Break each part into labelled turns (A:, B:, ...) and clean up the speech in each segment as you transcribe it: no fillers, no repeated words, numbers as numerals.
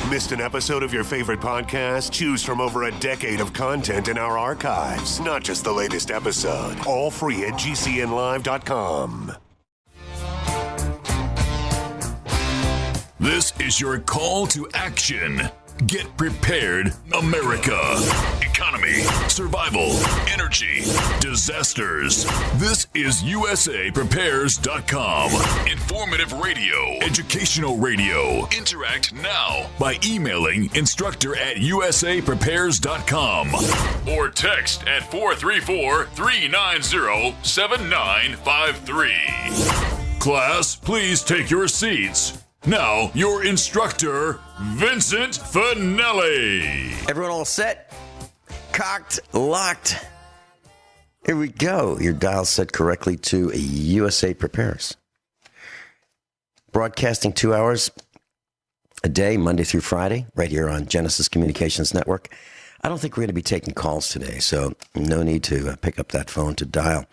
A: Missed an episode of your favorite podcast? Choose from over a decade of content in our archives, not just the latest episode. All free at GCNlive.com.
B: This is your call to action. Get prepared, America. Economy, survival, energy, disasters. This is USAPrepares.com. Informative radio, educational radio. Interact now by emailing instructor@USAPrepares.com or text at 434-390-7953. Class, please take your seats. Now, your instructor, Vincent Finelli.
C: Everyone all set? Cocked, locked. Here we go. Your dial set correctly to USA Prepares. Broadcasting 2 hours a day, Monday through Friday, right here on Genesis Communications Network. I don't think we're going to be taking calls today, so no need to pick up that phone to dial.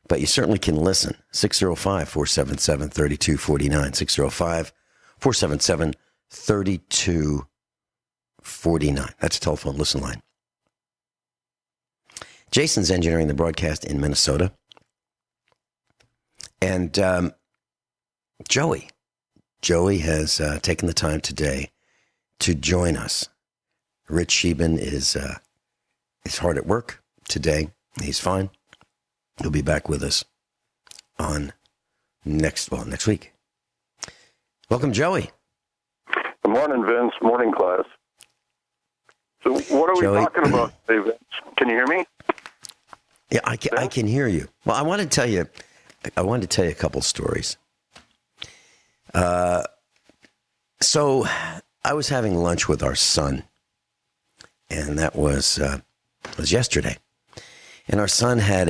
C: But you certainly can listen. 605-477-3249. 605-477-3249. That's a telephone listen line. Jason's engineering the broadcast in Minnesota. And Joey has taken the time today to join us. Rich Scheben is hard at work today. He's fine. He'll be back with us on next week. Welcome, Joey.
D: Good morning, Vince. Morning, class. So what are
C: Joey,
D: we talking about today, Vince? Can you hear me?
C: Yeah, I can hear you. Well, I wanted to tell you a couple stories. So I was having lunch with our son, and that was yesterday. And our son had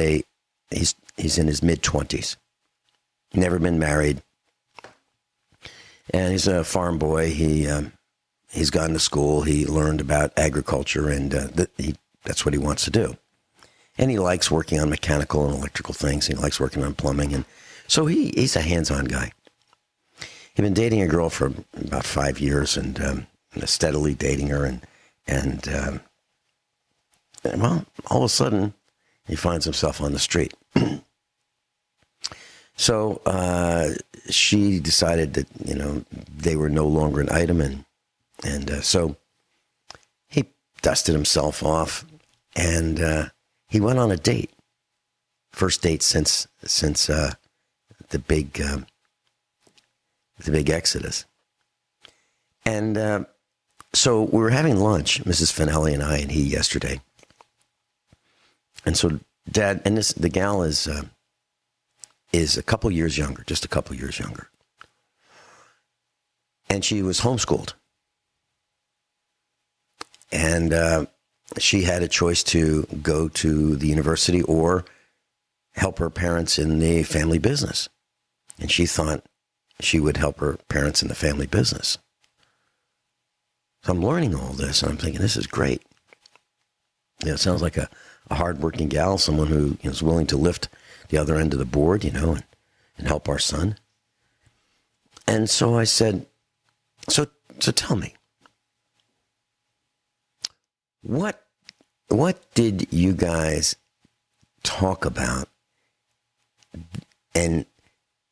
C: he's in his mid-20s, never been married, and he's a farm boy. He's gone to school. He learned about agriculture, and that's what he wants to do. And he likes working on mechanical and electrical things. He likes working on plumbing, and so he's a hands-on guy. He'd been dating a girl for about 5 years, and steadily dating her, and well, all of a sudden, he finds himself on the street. So she decided that they were no longer an item, and so he dusted himself off, and he went on a date. First date since the big exodus. And so we were having lunch, Mrs. Finelli and I and he, yesterday. And so Dad, and the gal is a couple years younger, just a couple years younger. And she was homeschooled. And she had a choice to go to the university or help her parents in the family business. And she thought she would help her parents in the family business. So I'm learning all this, and I'm thinking, this is great. It sounds like a hardworking gal, someone who is willing to lift the other end of the board, and help our son. And so I said, so tell me, what did you guys talk about, and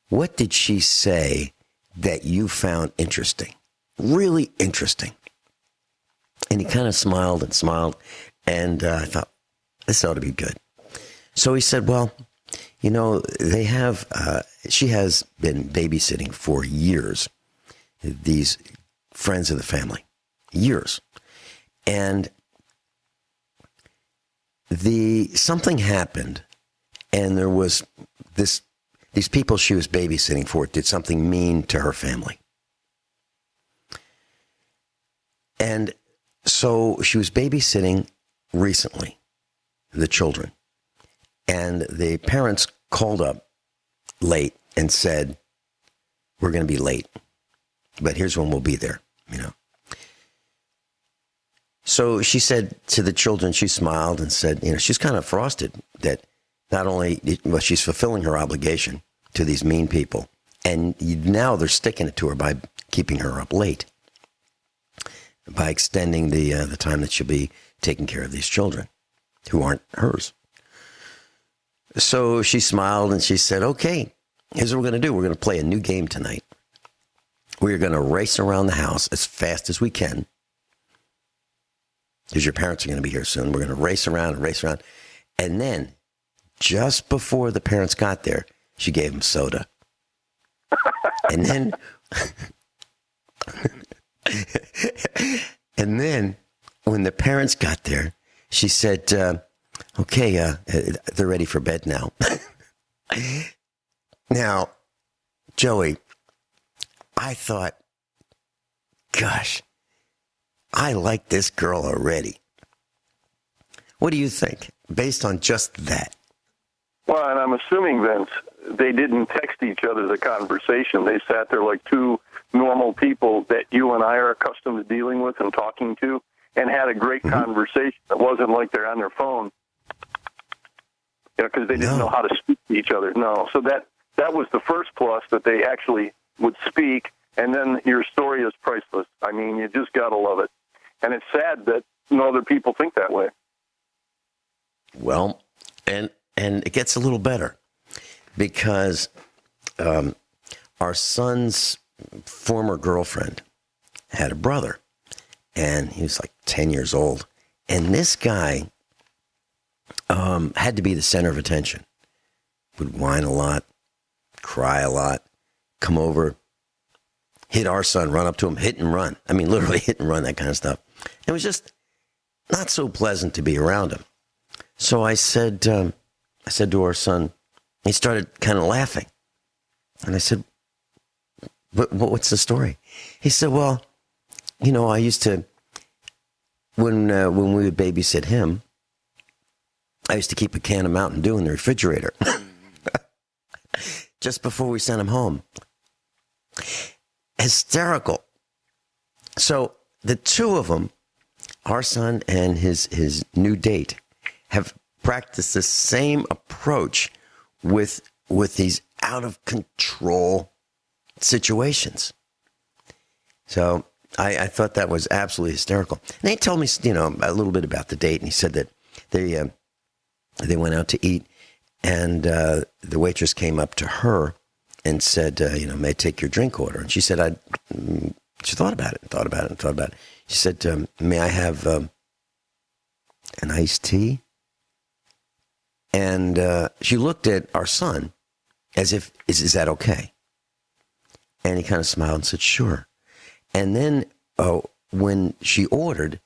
C: what did she say that you found interesting, really interesting? And he kind of smiled, and I thought, this ought to be good. So he said, well, they have, she has been babysitting for years, these friends of the family, years. And something happened, and there was these people she was babysitting for did something mean to her family. And so she was babysitting recently, the children, and the parents called up late and said, we're going to be late, but here's when we'll be there, So she said to the children, she smiled and said, she's kind of frosted that not only, she's fulfilling her obligation to these mean people, and now they're sticking it to her by keeping her up late. by extending the time that she'll be taking care of these children who aren't hers. So she smiled and she said, okay, here's what we're going to do. We're going to play a new game tonight. We're going to race around the house as fast as we can, because your parents are going to be here soon. We're going to race around and race around. And then, just before the parents got there, she gave them soda. And then, when the parents got there, she said, okay, they're ready for bed now. Now, Joey, I thought, gosh, I like this girl already. What do you think, based on just that?
D: Well, and I'm assuming, Vince, they didn't text each other the conversation. They sat there like two normal people that you and I are accustomed to dealing with and talking to, and had a great conversation. It wasn't like they're on their phone, because they didn't know how to speak to each other. No, so that was the first plus, that they actually would speak, and then your story is priceless. I mean, you just got to love it. And it's sad that no other people think that way.
C: Well, and it gets a little better, because our son's former girlfriend had a brother, and he was like 10 years old. And this guy had to be the center of attention. Would whine a lot, cry a lot, come over, hit our son, run up to him, hit and run. I mean, literally hit and run, that kind of stuff. It was just not so pleasant to be around him. So I said to our son, he started kind of laughing. And I said, what's the story? He said, well, I used to, when we would babysit him, I used to keep a can of Mountain Dew in the refrigerator just before we sent him home. Hysterical. So the two of them, our son and his new date, have practiced the same approach with these out of control situations. So I thought that was absolutely hysterical. And he told me, a little bit about the date, and he said that they went out to eat, and the waitress came up to her and said, may I take your drink order? And she said, she thought about it. She said, may I have an iced tea? And she looked at our son as if, is that okay? And he kind of smiled and said, sure. And then when she ordered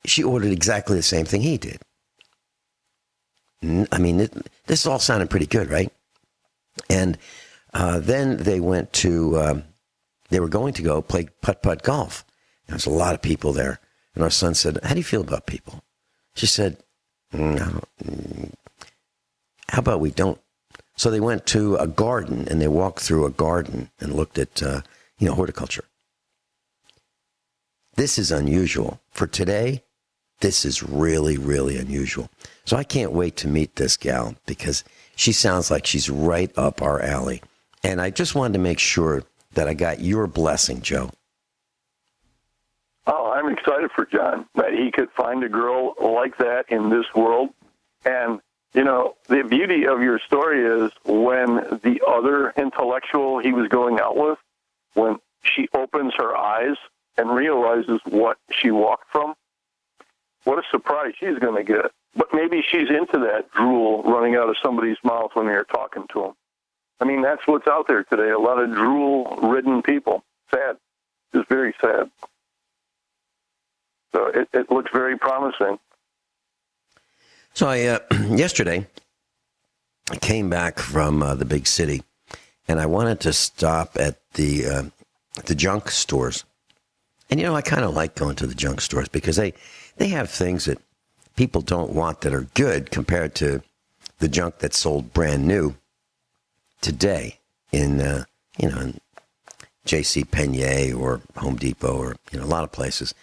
C: exactly the same thing he did. I mean, this all sounded pretty good, right? And then they went to, they were going to go play putt-putt golf. There was a lot of people there. And our son said, how do you feel about people? She said, no, how about we don't? So they went to a garden, and they walked through a garden and looked at, horticulture. This is unusual. For today, this is really, really unusual. So I can't wait to meet this gal, because she sounds like she's right up our alley. And I just wanted to make sure that I got your blessing, Joe.
D: Oh, I'm excited for John, that he could find a girl like that in this world. And, the beauty of your story is when the other intellectual he was going out with, when she opens her eyes and realizes what she walked from, what a surprise she's going to get. But maybe she's into that drool running out of somebody's mouth when they're talking to them. I mean, that's what's out there today, a lot of drool-ridden people. Sad. It's very sad. So it looks very promising.
C: So yesterday, I came back from the big city, and I wanted to stop at the junk stores. And, I kind of like going to the junk stores, because they have things that people don't want that are good compared to the junk that's sold brand new today in J.C. Penney or Home Depot or, a lot of places.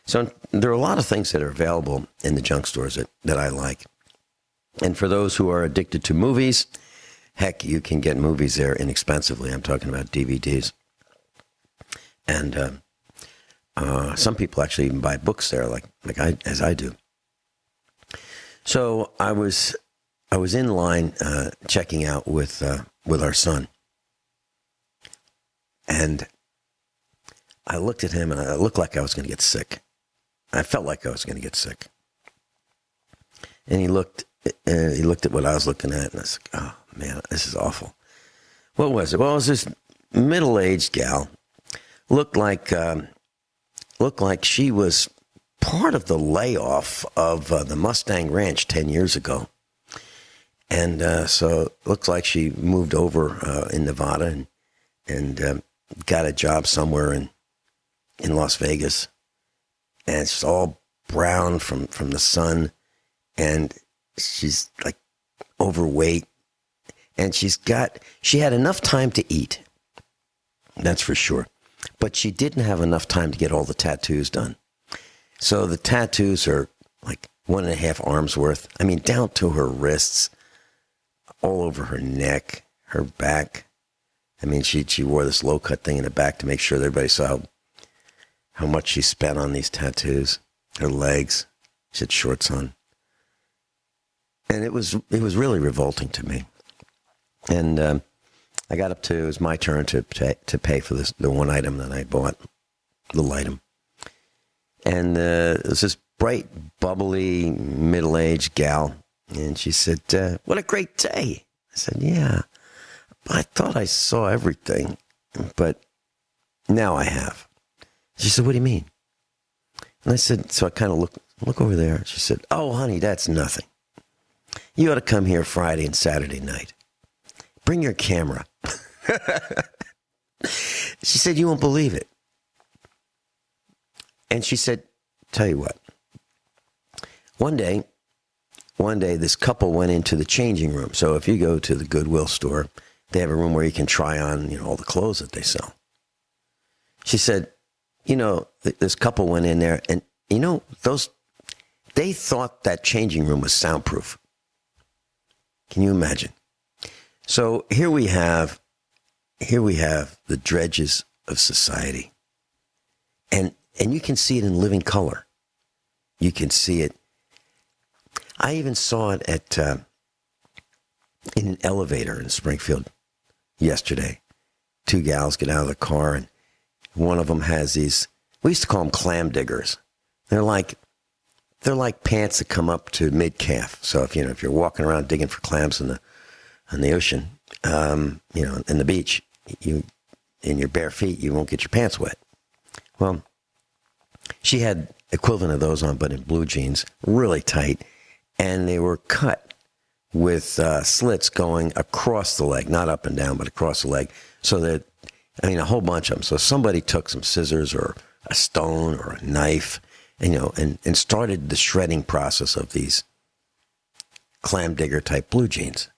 C: So there are a lot of things that are available in the junk stores that I like. And for those who are addicted to movies, heck, you can get movies there inexpensively. I'm talking about DVDs. And Some people actually even buy books there, as I do. So I was in line checking out with our son, and I looked at him, and I looked like I was going to get sick. I felt like I was going to get sick. And he looked at what I was looking at, and I was like, "Oh man, this is awful." What was it? Well, it was this middle-aged gal. Looked like she was part of the layoff of the Mustang Ranch 10 years ago. And so it looks like she moved over in Nevada and got a job somewhere in Las Vegas. And it's all brown from the sun. And she's like overweight. And she had enough time to eat. That's for sure. But she didn't have enough time to get all the tattoos done. So the tattoos are like 1.5 arms worth. I mean, down to her wrists, all over her neck, her back. I mean, she wore this low-cut thing in the back to make sure that everybody saw how much she spent on these tattoos. Her legs, she had shorts on. And it was really revolting to me. And I got up to, it was my turn to pay for the one item that I bought, little item. And it was this bright, bubbly, middle-aged gal. And she said, "What a great day." I said, "Yeah, I thought I saw everything, but now I have." She said, "What do you mean?" And I said, so I kind of look over there. She said, "Oh, honey, that's nothing. You ought to come here Friday and Saturday night. Bring your camera." She said, "You won't believe it." And she said, "Tell you what. One day, this couple went into the changing room. So if you go to the Goodwill store, they have a room where you can try on, all the clothes that they sell." She said, this couple went in there, and they thought that changing room was soundproof. Can you imagine? So here we have the dredges of society, and you can see it in living color. You can see it. I even saw it in an elevator in Springfield yesterday. 2 gals get out of the car, and one of them has these. We used to call them clam diggers. They're like pants that come up to mid calf. So if you're walking around digging for clams in the ocean, in the beach, in your bare feet, you won't get your pants wet. Well, she had equivalent of those on, but in blue jeans, really tight, and they were cut with slits going across the leg, not up and down, but across the leg. So that, a whole bunch of them. So somebody took some scissors or a stone or a knife, and started the shredding process of these clam digger type blue jeans.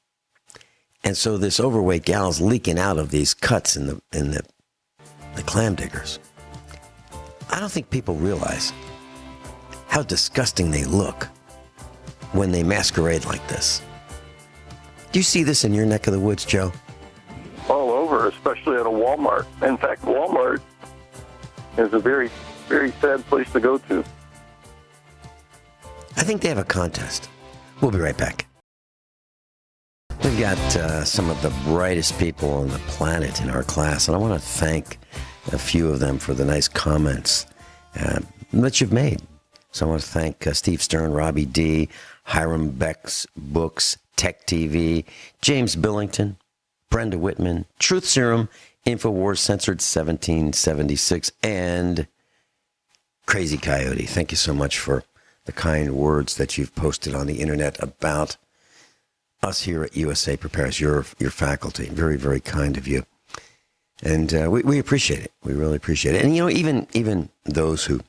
C: And so this overweight gal is leaking out of these cuts in the clam diggers. I don't think people realize how disgusting they look when they masquerade like this. Do you see this in your neck of the woods, Joe?
D: All over, especially at a Walmart. In fact, Walmart is a very, very sad place to go to.
C: I think they have a contest. We'll be right back. We've got some of the brightest people on the planet in our class, and I want to thank a few of them for the nice comments that you've made. So I want to thank Steve Stern, Robbie D., Hiram Beck's Books, Tech TV, James Billington, Brenda Whitman, Truth Serum, InfoWars Censored 1776, and Crazy Coyote. Thank you so much for the kind words that you've posted on the internet about us here at USA Prepares, your faculty. Very, very kind of you. And we appreciate it. We really appreciate it. And, even those who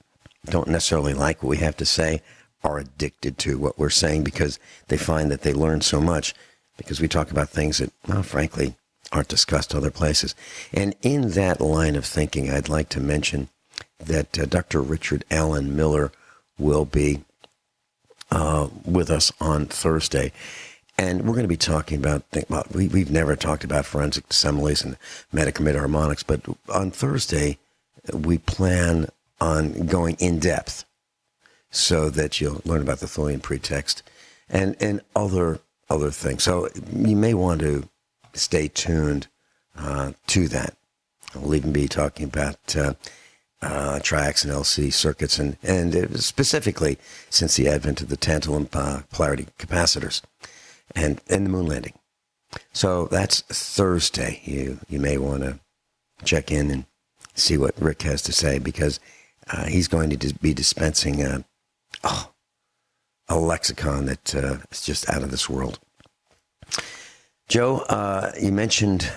C: don't necessarily like what we have to say are addicted to what we're saying because they find that they learn so much because we talk about things that, well, frankly, aren't discussed other places. And in that line of thinking, I'd like to mention that Dr. Richard Allen Miller will be with us on Thursday. And we're going to be talking about, we've never talked about forensic assemblies and medicament harmonics, but on Thursday, we plan on going in depth so that you'll learn about the Tholian pretext and other things. So you may want to stay tuned to that. We'll even be talking about triax and LC circuits and specifically since the advent of the tantalum polarity capacitors and the moon landing. So that's Thursday. You may want to check in and see what Rick has to say because he's going to be dispensing a lexicon that is just out of this world. Joe, you mentioned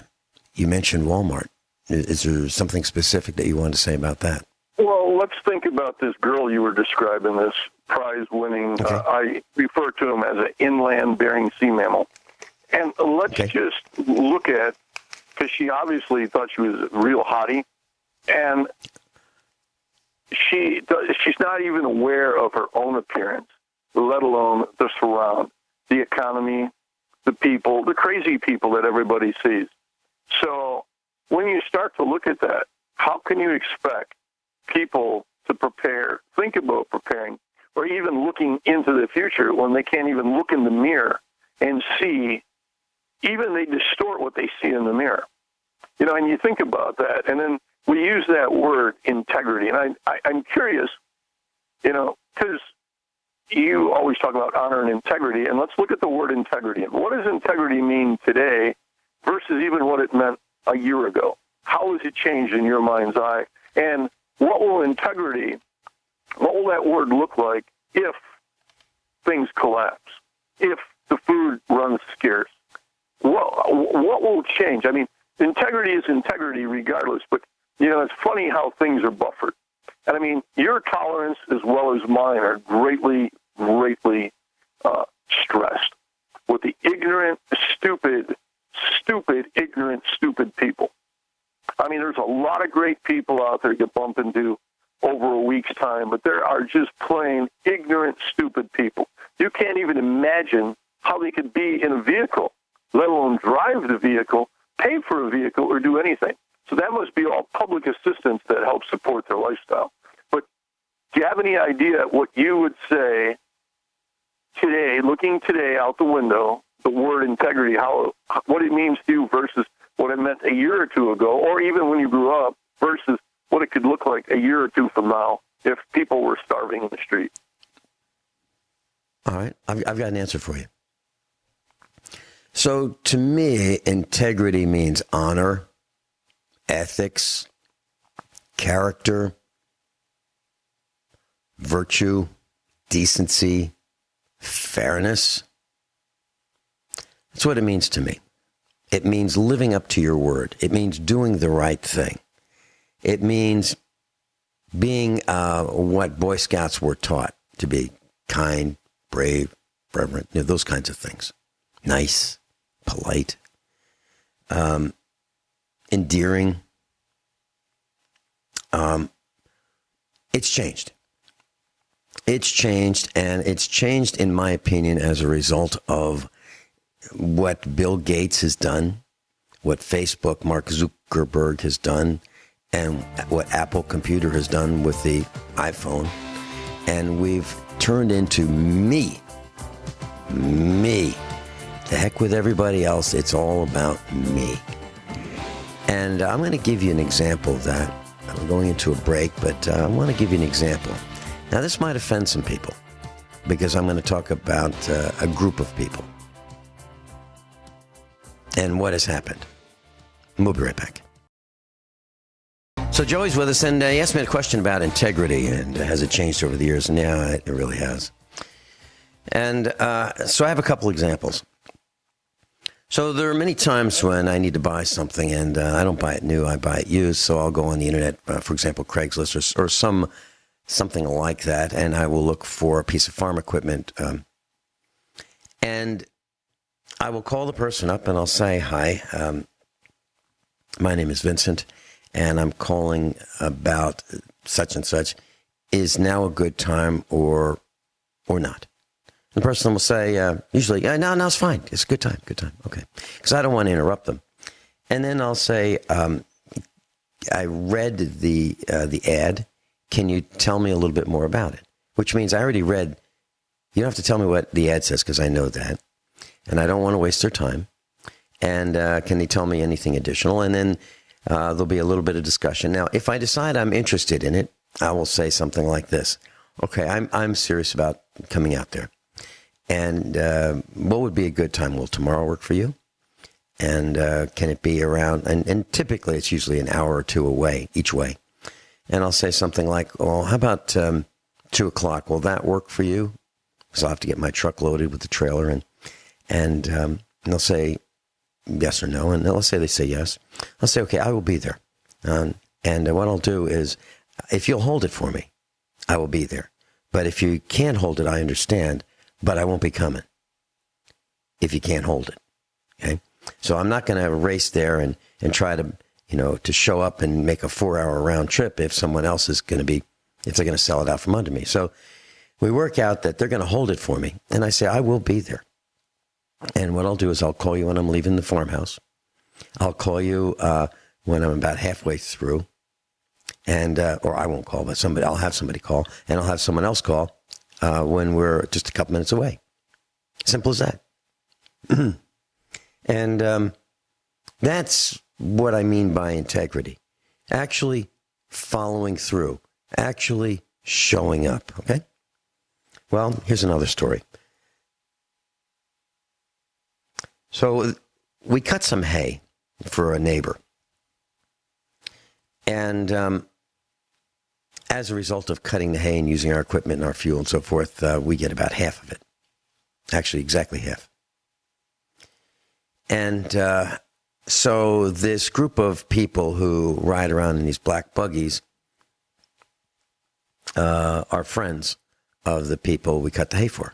C: Walmart. Is there something specific that you wanted to say about that?
D: Well, let's think about this girl you were describing, this prize-winning,
C: Okay.
D: I refer to him as an inland-bearing sea mammal. And let's just look at, because she obviously thought she was a real hottie, and she's not even aware of her own appearance, let alone the surround, the economy, the people, the crazy people that everybody sees. So when you start to look at that, how can you expect people to prepare, think about preparing, or even looking into the future when they can't even look in the mirror and see, even they distort what they see in the mirror. You know, and you think about that, and then we use that word integrity, and I'm curious, you know, because you always talk about honor and integrity, and let's look at the word integrity. And what does integrity mean today versus even what it meant a year ago? How has it changed in your mind's eye? And what will that word look like if things collapse, if the food runs scarce? What will change? I mean, integrity is integrity regardless, but, you know, it's funny how things are buffered. And, I mean, your tolerance as well as mine are greatly stressed with the ignorant, stupid, ignorant, stupid people. I mean, there's a lot of great people out there you bump into over a week's time, but there are just plain ignorant, stupid people. You can't even imagine how they could be in a vehicle, let alone drive the vehicle, pay for a vehicle, or do anything. So that must be all public assistance that helps support their lifestyle. But do you have any idea what you would say today, looking today out the window, the word integrity, what it means to you versus what it meant a year or two ago, or even when you grew up, versus what it could look like a year or two from now if people were starving in the street?
C: All right. I've got an answer for you. So to me, integrity means honor, ethics, character, virtue, decency, fairness. That's what it means to me. It means living up to your word. It means doing the right thing. It means being what Boy Scouts were taught to be: kind, brave, reverent, those kinds of things. Nice, polite, endearing. It's changed. It's changed, and it's changed, in my opinion, as a result of what Bill Gates has done, what Facebook, Mark Zuckerberg has done, and what Apple Computer has done with the iPhone. And we've turned into me. The heck with everybody else. It's all about me. And I'm going to give you an example of that. I'm going into a break, but I want to give you an example. Now, this might offend some people because I'm going to talk about a group of people and what has happened. We'll be right back. So Joey's with us, and he asked me a question about integrity, and has it changed over the years? And yeah, it really has. And so I have a couple examples. So there are many times when I need to buy something, and I don't buy it new, I buy it used. So I'll go on the internet, for example, Craigslist or something like that, and I will look for a piece of farm equipment. And I will call the person up, and I'll say, hi, my name is Vincent, and I'm calling about such and such. Is now a good time or not? The person will say, usually, no, it's fine. It's a good time. Okay. Because I don't want to interrupt them. And then I'll say, I read the ad, can you tell me a little bit more about it? Which means I already read. You don't have to tell me what the ad says because I know that. And I don't want to waste their time. And can they tell me anything additional? And then there'll be a little bit of discussion. Now, if I decide I'm interested in it, I will say something like this. Okay, I'm serious about coming out there. And what would be a good time? Will tomorrow work for you? And can it be around? And typically it's usually an hour or two away, each way. And I'll say something like, well, how about 2 o'clock? Will that work for you? Because I'll have to get my truck loaded with the trailer. And they'll say yes or no. And let's say they say yes. I'll say, okay, I will be there. And what I'll do is, if you'll hold it for me, I will be there. But if you can't hold it, I understand. But I won't be coming if you can't hold it. Okay? So I'm not going to race there and try to, to show up and make a 4-hour round trip if someone else is going to be, if they're going to sell it out from under me. So we work out that they're going to hold it for me. And I say, I will be there. And what I'll do is I'll call you when I'm leaving the farmhouse. I'll call you when I'm about halfway through. And, or I won't call, but I'll have somebody call. And I'll have someone else call when we're just a couple minutes away. Simple as that. And that's what I mean by integrity. Actually following through. Actually showing up. Okay? Well, here's another story. So we cut some hay for a neighbor. And as a result of cutting the hay and using our equipment and our fuel and so forth, we get about half of it. Actually, exactly half. And so this group of people who ride around in these black buggies are friends of the people we cut the hay for.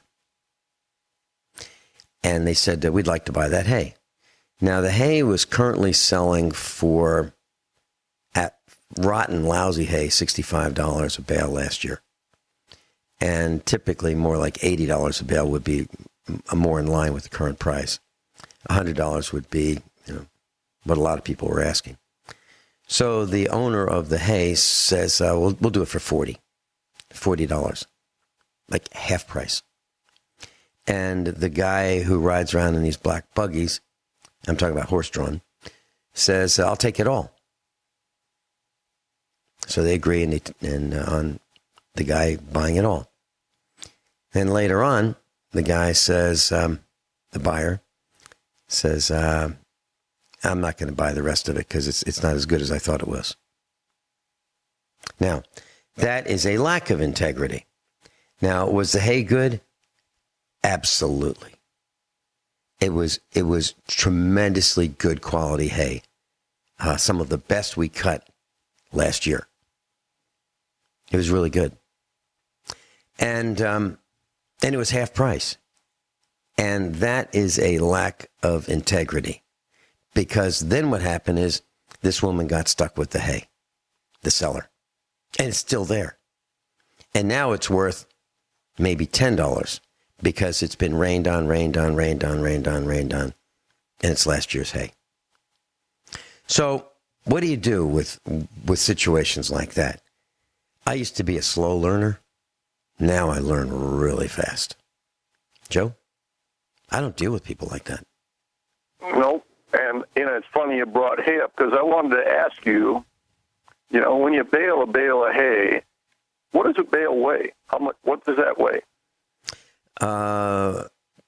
C: And they said that we'd like to buy that hay. Now, the hay was currently selling for, at rotten, lousy hay, $65 a bale last year. And typically more like $80 a bale would be more in line with the current price. $100 would be, what a lot of people were asking. So the owner of the hay says, we'll do it for $40, like half price. And the guy who rides around in these black buggies, I'm talking about horse-drawn, says, I'll take it all. So they agree and on the guy buying it all. Then later on, the guy says, the buyer says, I'm not going to buy the rest of it because it's not as good as I thought it was. Now, that is a lack of integrity. Now, was the hay good? Absolutely. It was tremendously good quality hay. Some of the best we cut last year. It was really good. And it was half price. And that is a lack of integrity. Because then what happened is this woman got stuck with the hay, the seller. And it's still there. And now it's worth maybe $10 because it's been rained on, and it's last year's hay. So what do you do with situations like that? I used to be a slow learner. Now I learn really fast. Joe? I don't deal with people like that.
D: Nope. And it's funny you brought hay up because I wanted to ask you, when you bale a bale of hay, what does a bale weigh? How much? What does that weigh?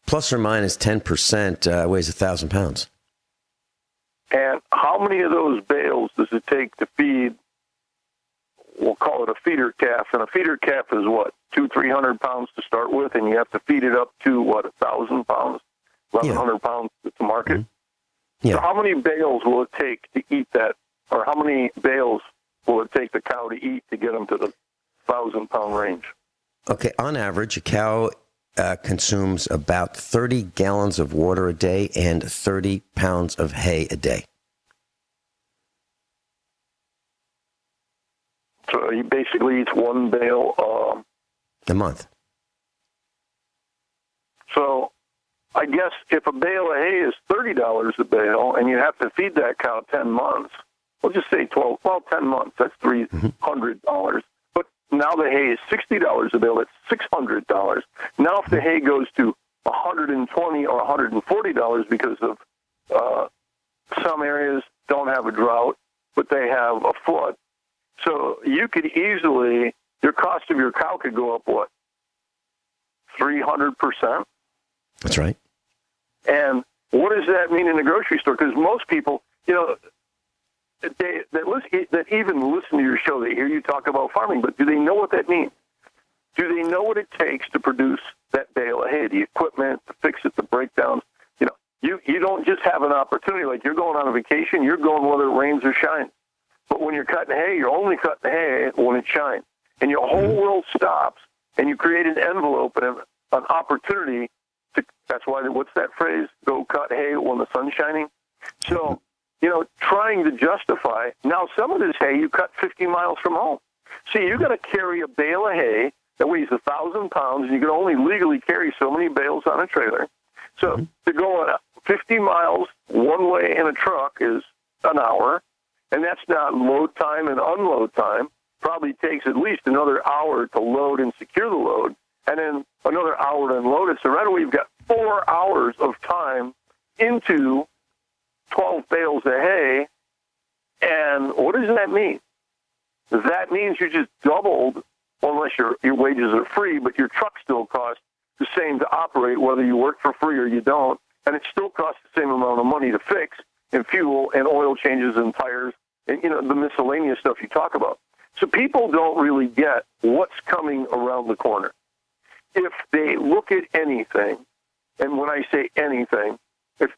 C: Plus or minus 10% weighs 1,000 pounds.
D: And how many of those bales does it take to feed, we'll call it a feeder calf, and a feeder calf is what, 200-300 pounds to start with, and you have to feed it up to, 1,000 pounds, 1,100 pounds to market? Mm-hmm. Yeah. So how many bales will it take to eat that, or how many bales will it take the cow to eat to get them to the 1,000-pound range?
C: Okay, on average, a cow consumes about 30 gallons of water a day and 30 pounds of hay a day.
D: So he basically eats one bale
C: a month. So
D: I guess if a bale of hay is $30 a bale and you have to feed that cow 10 months, we'll just say 10 months, that's $300. But now the hay is $60 a bale. That's $600. Now if the hay goes to $120 or $140 because of some areas don't have a drought, but they have a flood. So you could easily, your cost of your cow could go up, what, 300%?
C: That's right.
D: And what does that mean in the grocery store? Because most people, that even listen to your show, they hear you talk about farming, but do they know what that means? Do they know what it takes to produce that bale of hay, the equipment, to fix it, the breakdowns? You don't just have an opportunity like you're going on a vacation, you're going whether it rains or shines. But when you're cutting hay, you're only cutting hay when it shines. And your whole world stops, and you create an envelope and an opportunity to, that's why, what's that phrase? Go cut hay when the sun's shining. So, trying to justify, now some of this hay you cut 50 miles from home. See, you're going to carry a bale of hay that weighs 1,000 pounds, and you can only legally carry so many bales on a trailer. So to go 50 miles one way in a truck is an hour, and that's not load time and unload time. Probably takes at least another hour to load and secure the load, and then another hour to unload it. So right away, you've got 4 hours of time into 12 bales of hay. And what does that mean? That means you just doubled, unless your wages are free, but your truck still costs the same to operate, whether you work for free or you don't, and it still costs the same amount of money to fix, and fuel, and oil changes, and tires, and the miscellaneous stuff you talk about. So people don't really get what's coming around the corner. If they look at anything, and when I say anything, if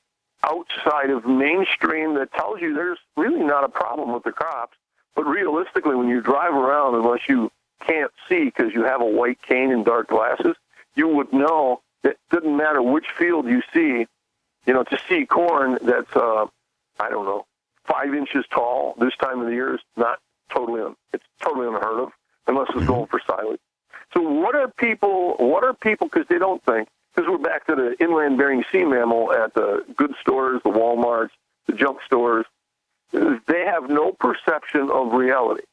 D: outside of mainstream that tells you there's really not a problem with the crops, but realistically, when you drive around, unless you can't see because you have a white cane and dark glasses, you would know that it doesn't matter which field you see, to see corn that's, 5 inches tall this time of the year is not it's totally unheard of unless it's going for silage. So what are people, because they don't think, because we're back to the inland Bering Sea mammal at the good stores, the Walmarts, the junk stores, they have no perception of reality.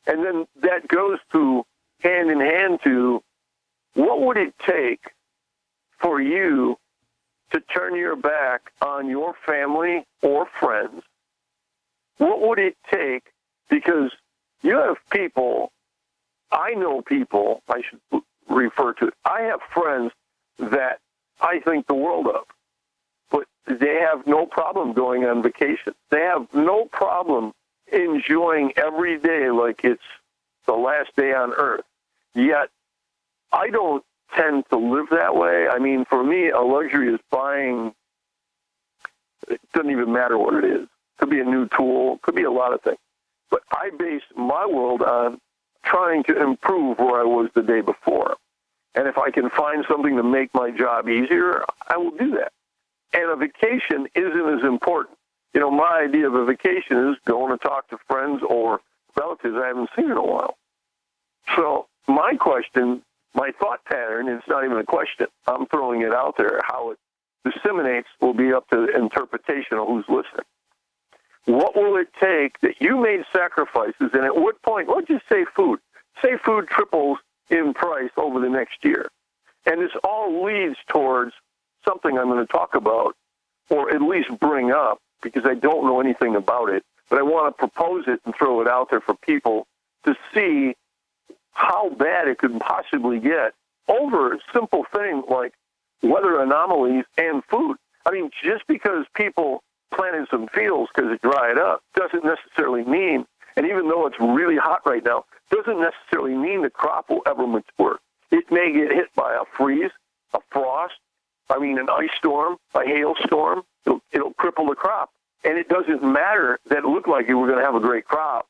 D: And then that goes to hand in hand to, what would it take for you to turn your back on your family or friends? What would it take? Because you have people, I know people, I should refer to it, I have friends that I think the world of, but they have no problem going on vacation. They have no problem enjoying every day like it's the last day on earth. Yet, I don't tend to live that way. I mean, for me, a luxury is buying, it doesn't even matter what it is. It could be a new tool, it could be a lot of things. But I base my world on trying to improve where I was the day before. And if I can find something to make my job easier, I will do that. And a vacation isn't as important. My idea of a vacation is going to talk to friends or relatives I haven't seen in a while. So my question, my thought pattern, it's not even a question. I'm throwing it out there. How it disseminates will be up to the interpretation of who's listening. What will it take that you made sacrifices, and at what point, let's just say food. Say food triples in price over the next year. And this all leads towards something I'm going to talk about, or at least bring up, because I don't know anything about it, but I want to propose it and throw it out there for people to see how bad it could possibly get over a simple thing like weather anomalies and food. I mean, just because people planted some fields because it dried up doesn't necessarily mean, and even though it's really hot right now, doesn't necessarily mean the crop will ever mature. It may get hit by a freeze, a frost, an ice storm, a hailstorm. It'll cripple the crop. And it doesn't matter that it looked like you were going to have a great crop.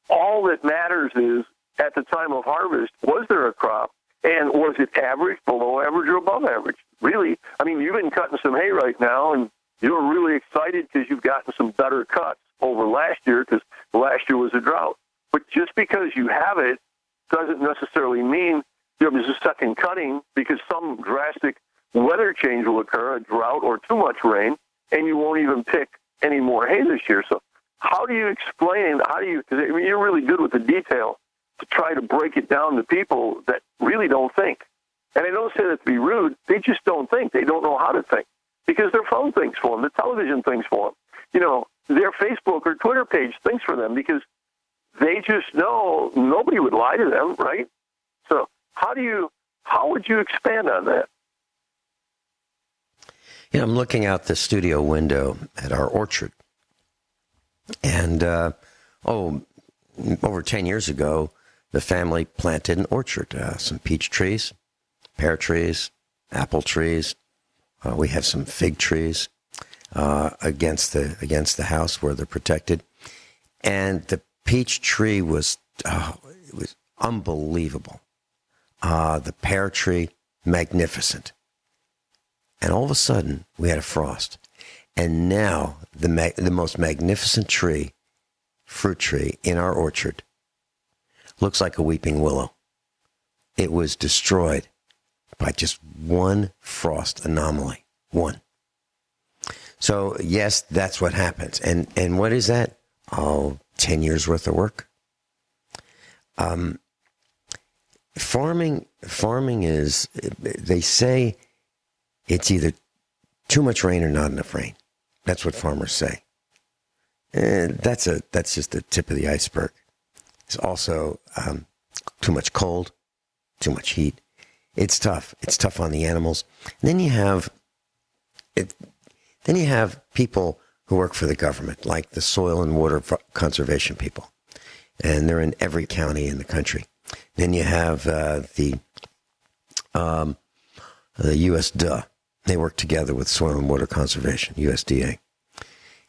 D: All that matters is, at the time of harvest, was there a crop? And was it average, below average, or above average? Really, you've been cutting some hay right now, and you're really excited because you've gotten some better cuts over last year because last year was a drought. But just because you have it doesn't necessarily mean there's a second cutting, because some drastic weather change will occur, a drought or too much rain, and you won't even pick any more hay this year. So how do you explain, because you're really good with the detail, to try to break it down to people that really don't think. And I don't say that to be rude. They just don't think. They don't know how to think because their phone thinks for them. The television thinks for them. You know, their Facebook or Twitter page thinks for them because they just know nobody would lie to them, right? So how would you expand on that?
C: You know, I'm looking out the studio window at our orchard. And, over 10 years ago, the family planted an orchard, some peach trees, pear trees, apple trees. We have some fig trees against the house where they're protected. And the peach tree was unbelievable. The pear tree, magnificent. And all of a sudden, we had a frost. And now the most magnificent tree, fruit tree in our orchard, looks like a weeping willow. It was destroyed by just one frost anomaly. One. So, yes, that's what happens. And what is that? 10 years worth of work. Farming is, they say it's either too much rain or not enough rain. That's what farmers say. And that's just the tip of the iceberg. It's also too much cold, too much heat. It's tough. It's tough on the animals. And then you have people who work for the government, like the soil and water conservation people, and they're in every county in the country. Then you have the USDA. They work together with Soil and Water Conservation, USDA.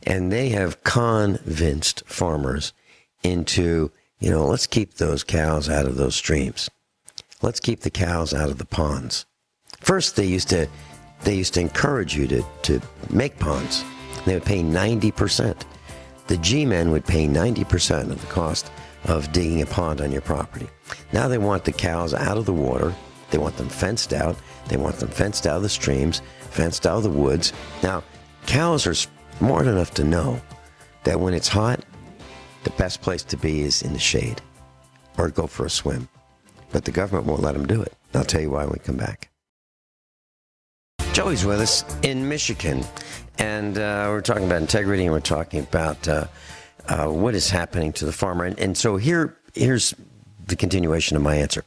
C: And they have convinced farmers into, let's keep those cows out of those streams. Let's keep the cows out of the ponds. First, they used to encourage you to make ponds. They would pay 90%. The G-men would pay 90% of the cost of digging a pond on your property. Now they want the cows out of the water. They want them fenced out. They want them fenced out of the streams, fenced out of the woods. Now, cows are smart enough to know that when it's hot, the best place to be is in the shade or go for a swim. But the government won't let them do it. I'll tell you why when we come back. Joey's with us in Michigan, and we're talking about integrity, and we're talking about what is happening to the farmer. And so here's the continuation of my answer.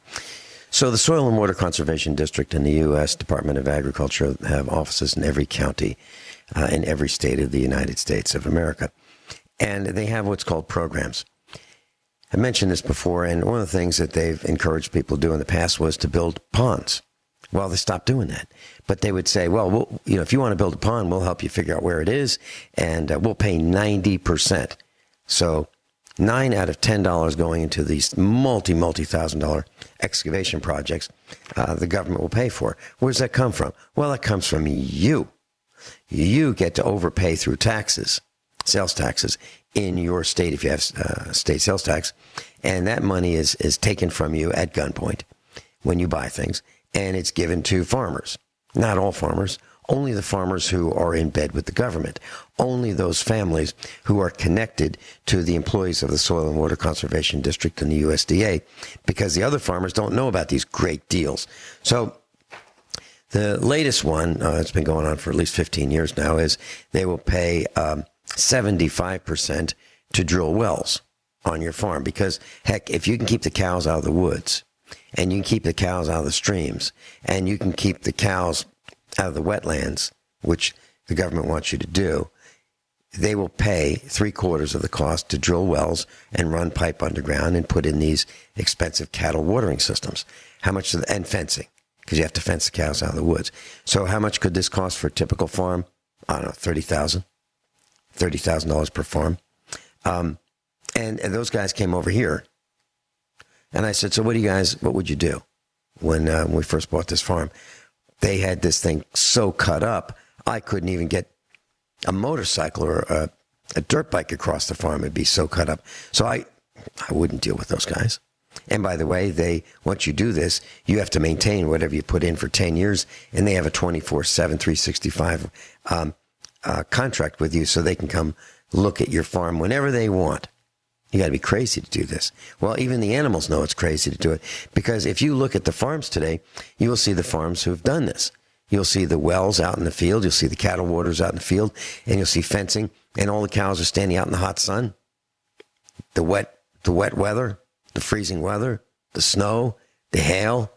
C: So the Soil and Water Conservation District and the U.S. Department of Agriculture have offices in every county in every state of the United States of America. And they have what's called programs. I mentioned this before, and one of the things that they've encouraged people to do in the past was to build ponds. Well, they stopped doing that. But they would say, well, if you want to build a pond, we'll help you figure out where it is, and we'll pay 90%. So $9 out of $10 going into these multi-$1,000 excavation projects, the government will pay for. Where does that come from? Well, it comes from you. You get to overpay through taxes, sales taxes, in your state if you have state sales tax. And that money is taken from you at gunpoint when you buy things, and it's given to farmers. Not all farmers. Only the farmers who are in bed with the government. Only those families who are connected to the employees of the Soil and Water Conservation District and the USDA, because the other farmers don't know about these great deals. So the latest one, it's been going on for at least 15 years now, is they will pay 75% to drill wells on your farm. Because, heck, if you can keep the cows out of the woods, and you can keep the cows out of the streams, and you can keep the cows out of the wetlands, which the government wants you to do, they will pay 3/4 of the cost to drill wells and run pipe underground and put in these expensive cattle watering systems. How much? And fencing, because you have to fence the cows out of the woods. So how much could this cost for a typical farm? I don't know, $30,000 per farm. And those guys came over here. And I said, so what would you do when we first bought this farm? They had this thing so cut up, I couldn't even get a motorcycle or a dirt bike across the farm. It'd be so cut up. So I wouldn't deal with those guys. And by the way, once you do this, you have to maintain whatever you put in for 10 years, and they have a 24/7, 365 contract with you, so they can come look at your farm whenever they want. You got to be crazy to do this. Well, even the animals know it's crazy to do it, because if you look at the farms today, you will see the farms who've done this. You'll see the wells out in the field. You'll see the cattle waters out in the field, and you'll see fencing, and all the cows are standing out in the hot sun, the wet weather, the freezing weather, the snow, the hail.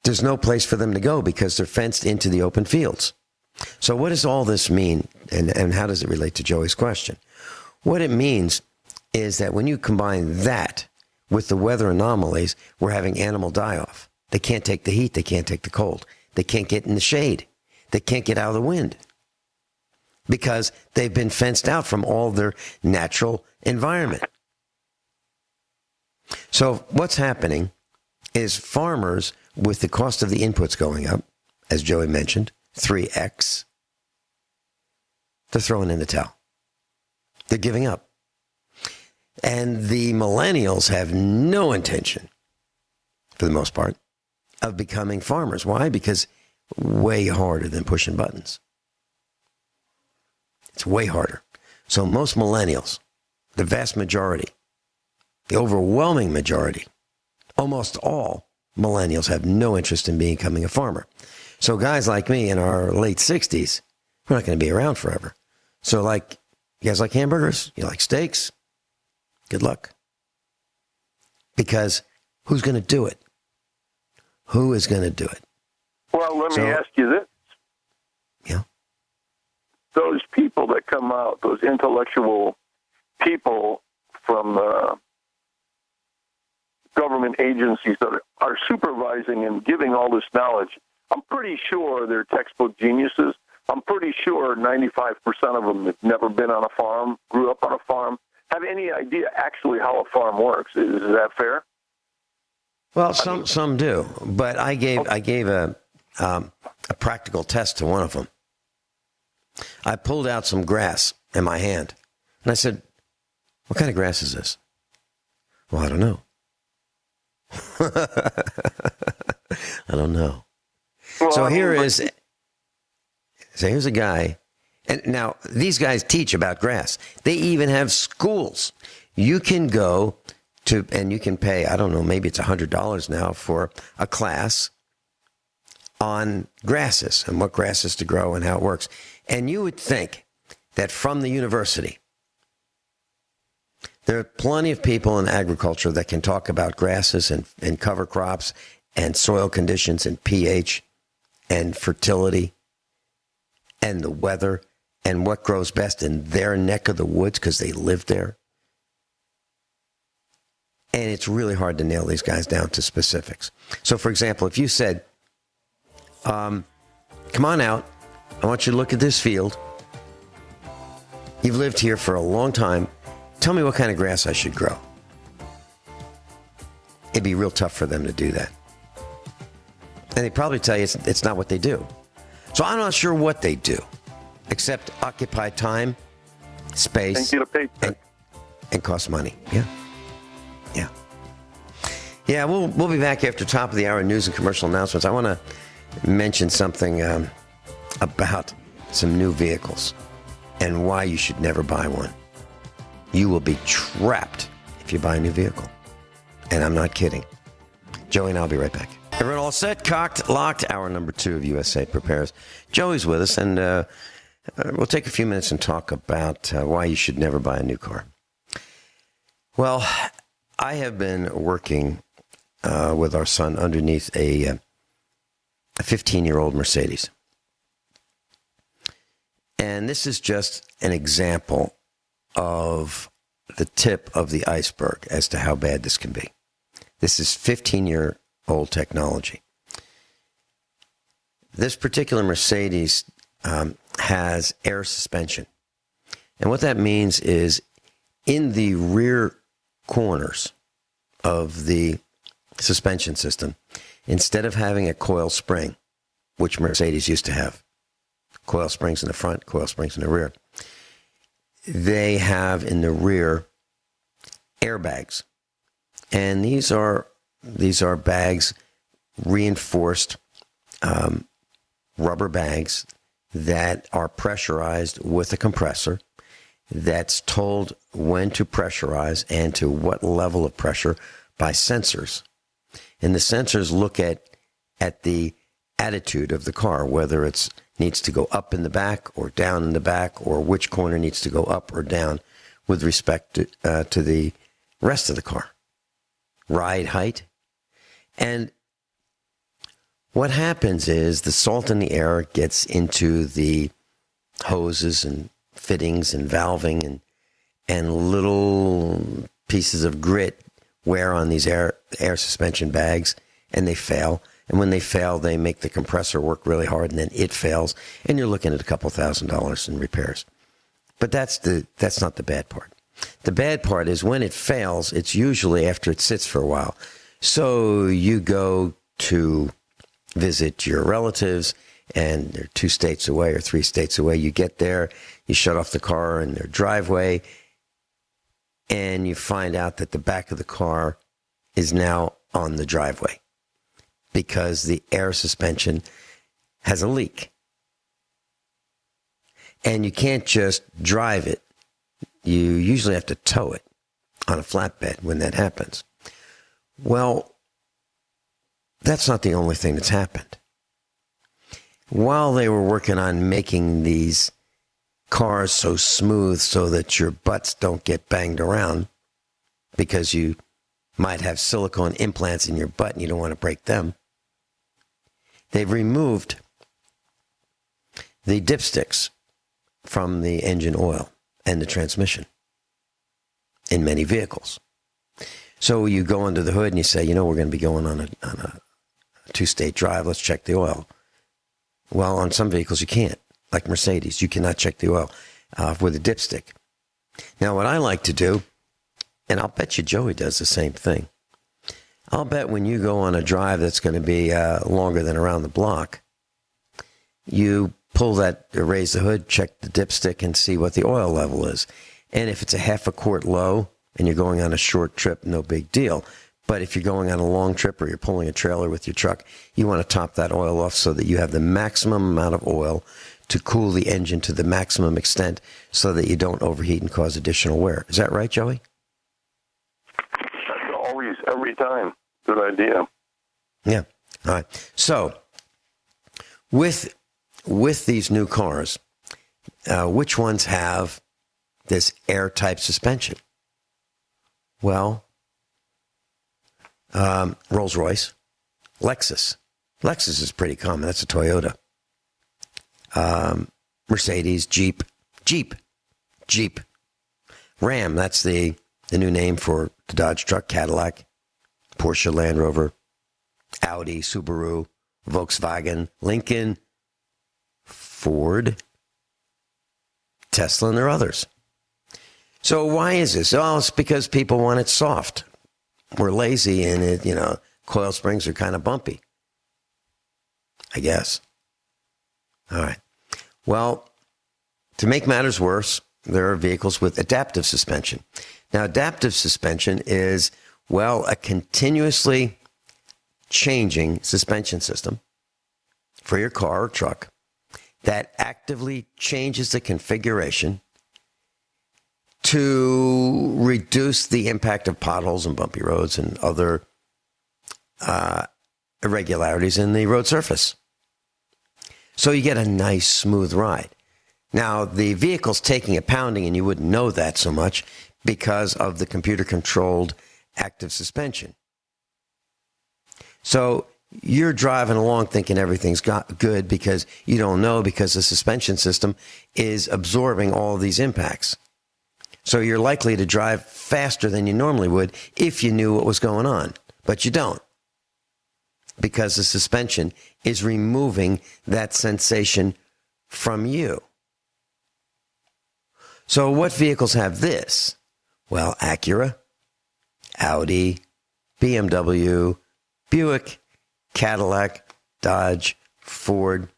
C: There's no place for them to go because they're fenced into the open fields. So what does all this mean, and how does it relate to Joey's question? What it means is that when you combine that with the weather anomalies, we're having animal die-off. They can't take the heat. They can't take the cold. They can't get in the shade. They can't get out of the wind because they've been fenced out from all their natural environment. So what's happening is farmers, with the cost of the inputs going up, as Joey mentioned, 3x, they're throwing in the towel. They're giving up. And the millennials have no intention, for the most part, of becoming farmers. Why? Because way harder than pushing buttons. It's way harder. So most millennials, the vast majority, the overwhelming majority, almost all millennials have no interest in becoming a farmer. So guys like me in our late 60s, we're not going to be around forever. So you guys like hamburgers? You like steaks? Good luck. Because who's going to do it? Who is going to do it?
D: Well, let me ask you this.
C: Yeah.
D: Those people that come out, those intellectual people from government agencies that are supervising and giving all this knowledge, I'm pretty sure they're textbook geniuses. I'm pretty sure 95% of them have never been on a farm, grew up on a farm, have any idea actually how a farm works. Is that fair?
C: Well, some do, but I gave a practical test to one of them. I pulled out some grass in my hand, and I said, "What kind of grass is this?" Well, I don't know. I don't know.
D: Well,
C: So here's a guy, and now these guys teach about grass. They even have schools. You can go to, and you can pay, I don't know, maybe it's $100 now for a class on grasses and what grasses to grow and how it works. And you would think that from the university, there are plenty of people in agriculture that can talk about grasses and cover crops and soil conditions and pH and fertility and the weather and what grows best in their neck of the woods because they live there. And it's really hard to nail these guys down to specifics. So, for example, if you said, come on out, I want you to look at this field. You've lived here for a long time. Tell me what kind of grass I should grow. It'd be real tough for them to do that. And they'd probably tell you it's not what they do. So I'm not sure what they do, except occupy time, space, and cost money. Yeah. Yeah. Yeah, we'll be back after top of the hour news and commercial announcements. I want to mention something about some new vehicles and why you should never buy one. You will be trapped if you buy a new vehicle. And I'm not kidding. Joey and I'll be right back. Everyone all set, cocked, locked. Hour number 2 of USA Prepares. Joey's with us, and we'll take a few minutes and talk about why you should never buy a new car. Well, I have been working with our son underneath a 15-year-old Mercedes. And this is just an example of the tip of the iceberg as to how bad this can be. This is 15-year-old technology. This particular Mercedes has air suspension. And what that means is in the rear corners of the suspension system, instead of having a coil spring, which Mercedes used to have, coil springs in the front, coil springs in the rear, they have in the rear airbags. And these are bags, reinforced rubber bags that are pressurized with a compressor that's told when to pressurize and to what level of pressure by sensors. And the sensors look at the attitude of the car, whether it needs to go up in the back or down in the back, or which corner needs to go up or down with respect to the rest of the car. Ride height. And what happens is the salt in the air gets into the hoses and fittings and valving, and little pieces of grit wear on these air suspension bags, and they fail. And when they fail, they make the compressor work really hard, and then it fails, and you're looking at a couple $1,000s in repairs. But that's not the bad part. The bad part is when it fails, it's usually after it sits for a while. So you go to visit your relatives, and they're 2 states away or 3 states away. You get there, you shut off the car in their driveway, and you find out that the back of the car is now on the driveway because the air suspension has a leak. And you can't just drive it. You usually have to tow it on a flatbed when that happens. Well, that's not the only thing that's happened. While they were working on making these cars so smooth so that your butts don't get banged around, because you might have silicone implants in your butt and you don't want to break them, they've removed the dipsticks from the engine oil and the transmission in many vehicles. So you go under the hood and you say, we're going to be going on a 2-state drive. Let's check the oil. Well, on some vehicles you can't, like Mercedes. You cannot check the oil with a dipstick. Now, what I like to do, and I'll bet you Joey does the same thing. I'll bet when you go on a drive that's going to be longer than around the block, you raise the hood, check the dipstick, and see what the oil level is. And if it's a half a quart low and you're going on a short trip, no big deal. But if you're going on a long trip or you're pulling a trailer with your truck, you want to top that oil off so that you have the maximum amount of oil to cool the engine to the maximum extent so that you don't overheat and cause additional wear. Is that right, Joey?
D: That's always, every time. Good idea.
C: Yeah. All right. So, with these new cars, which ones have this air-type suspension? Well, Rolls-Royce, Lexus. Lexus is pretty common. That's a Toyota. Mercedes, Jeep. Ram, that's the new name for the Dodge truck. Cadillac, Porsche, Land Rover, Audi, Subaru, Volkswagen, Lincoln, Ford, Tesla, and there are others. So why is this? Oh, it's because people want it soft. We're lazy, and it, coil springs are kind of bumpy, I guess. All right. Well, to make matters worse, there are vehicles with adaptive suspension. Now, adaptive suspension is, a continuously changing suspension system for your car or truck that actively changes the configuration to reduce the impact of potholes and bumpy roads and other irregularities in the road surface. So you get a nice, smooth ride. Now, the vehicle's taking a pounding, and you wouldn't know that so much because of the computer-controlled active suspension. So you're driving along thinking everything's good because you don't know, because the suspension system is absorbing all of these impacts. So you're likely to drive faster than you normally would if you knew what was going on. But you don't, because the suspension is removing that sensation from you. So what vehicles have this? Well, Acura, Audi, BMW, Buick, Cadillac, Dodge, Ford,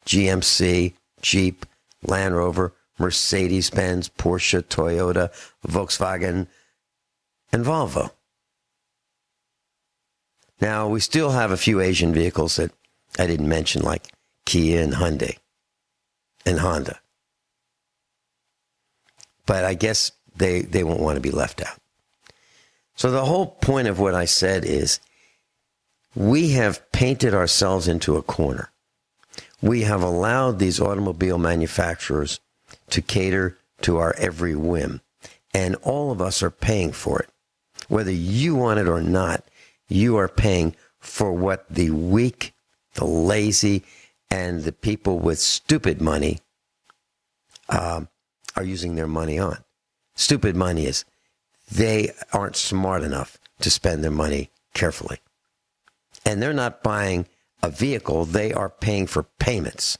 C: GMC, Jeep, Land Rover, Mercedes-Benz, Porsche, Toyota, Volkswagen, and Volvo. Now, we still have a few Asian vehicles that I didn't mention, like Kia and Hyundai and Honda. but I guess they won't want to be left out. So the whole point of what I said is we have painted ourselves into a corner. We have allowed these automobile manufacturers to cater to our every whim, and all of us are paying for it. Whether you want it or not, you are paying for what the weak, the lazy, and the people with stupid money are using their money on. Stupid money is they aren't smart enough to spend their money carefully. And they're not buying a vehicle, they are paying for payments.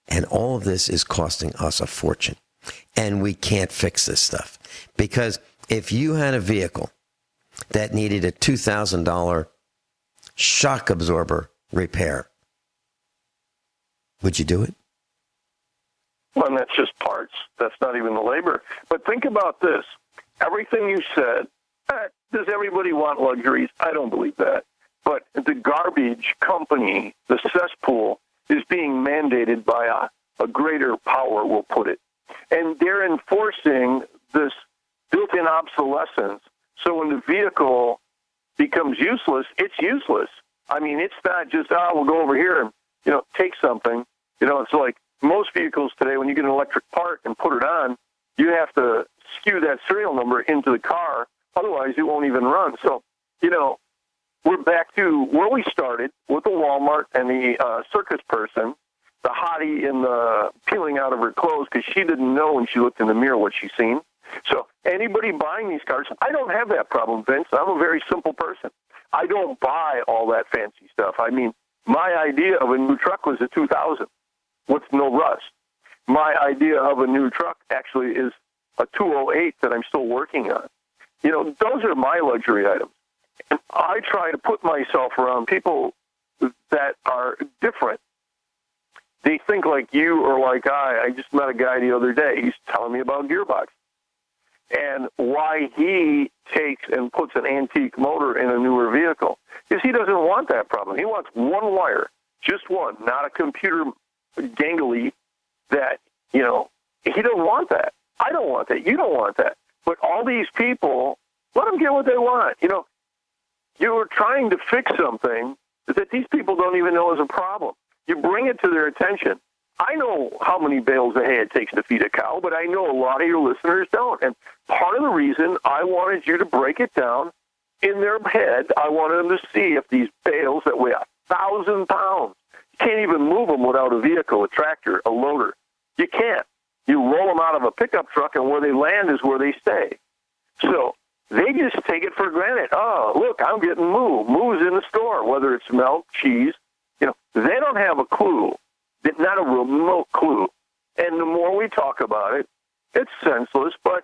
C: And all of this is costing us a fortune. And we can't fix this stuff. Because if you had a vehicle that needed a $2,000 shock absorber repair, would you do it?
D: Well, and that's just parts. That's not even the labor. But think about this. Everything you said, does everybody want luxuries? I don't believe that. But the garbage company, the cesspool, is being mandated by a greater power, we'll put it. And they're enforcing this built-in obsolescence. So when the vehicle becomes useless, it's useless. I mean, it's not just, we'll go over here and, take something. It's like most vehicles today, when you get an electric part and put it on, you have to skew that serial number into the car. Otherwise, it won't even run. So, we're back to where we started with the Walmart and the circus person, the hottie in the peeling out of her clothes because she didn't know when she looked in the mirror what she's seen. So anybody buying these cars, I don't have that problem, Vince. I'm a very simple person. I don't buy all that fancy stuff. I mean, my idea of a new truck was a 2000 with no rust. My idea of a new truck actually is a 208 that I'm still working on. Those are my luxury items. And I try to put myself around people that are different. They think like you or like I. I just met a guy the other day. He's telling me about gearbox and why he takes and puts an antique motor in a newer vehicle. Because he doesn't want that problem. He wants one wire, just one, not a computer gangly that, he don't want that. I don't want that. You don't want that. But all these people, let them get what they want. You're trying to fix something that these people don't even know is a problem. You bring it to their attention. I know how many bales of hay it takes to feed a cow, but I know a lot of your listeners don't. And part of the reason I wanted you to break it down in their head, I wanted them to see if these bales that weigh 1,000 pounds, you can't even move them without a vehicle, a tractor, a loader. You can't. You roll them out of a pickup truck, and where they land is where they stay. So they just take it for granted. Oh, look, I'm getting moo. Moo's in the store, whether it's milk, cheese. They don't have a clue, not a remote clue. And the more we talk about it, it's senseless. But,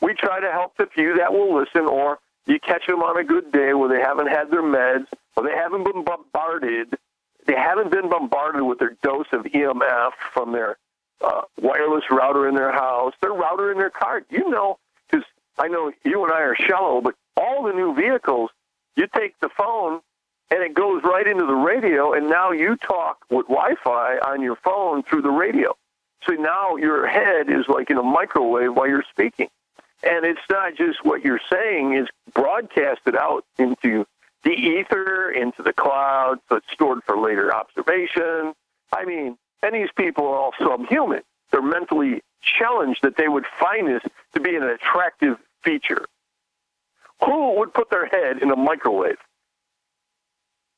D: we try to help the few that will listen, or you catch them on a good day where they haven't had their meds, or they haven't been bombarded. They haven't been bombarded with their dose of EMF from their wireless router in their house, their router in their car. Because I know you and I are shallow, but all the new vehicles, you take the phone and it goes right into the radio, and now you talk with Wi-Fi on your phone through the radio. So now your head is like in a microwave while you're speaking. And it's not just what you're saying is broadcasted out into the ether, into the cloud, so it's stored for later observation. I mean, and these people are all subhuman. They're mentally challenged that they would find this to be an attractive feature. Who would put their head in a microwave?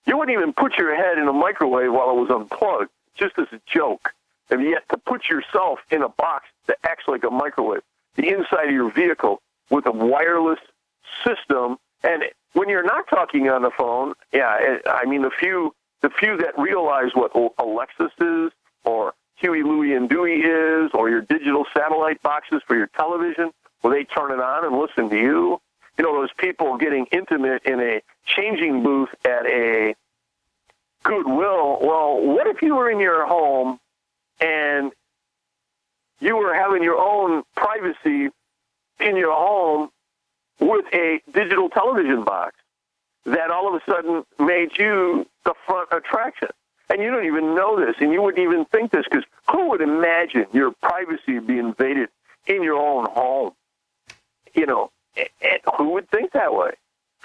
D: You wouldn't even put your head in a microwave while it was unplugged, just as a joke. And yet to put yourself in a box that acts like a microwave, the inside of your vehicle with a wireless system. And when you're not talking on the phone, the few that realize what Alexis is, or Huey, Louie, and Dewey is, or your digital satellite boxes for your television, where they turn it on and listen to you. Those people getting intimate in a changing booth at a Goodwill. Well, what if you were in your home and you were having your own privacy in your home with a digital television box that all of a sudden made you the front attraction? And you don't even know this, and you wouldn't even think this, because who would imagine your privacy would be invaded in your own home? You know, and who would think that way?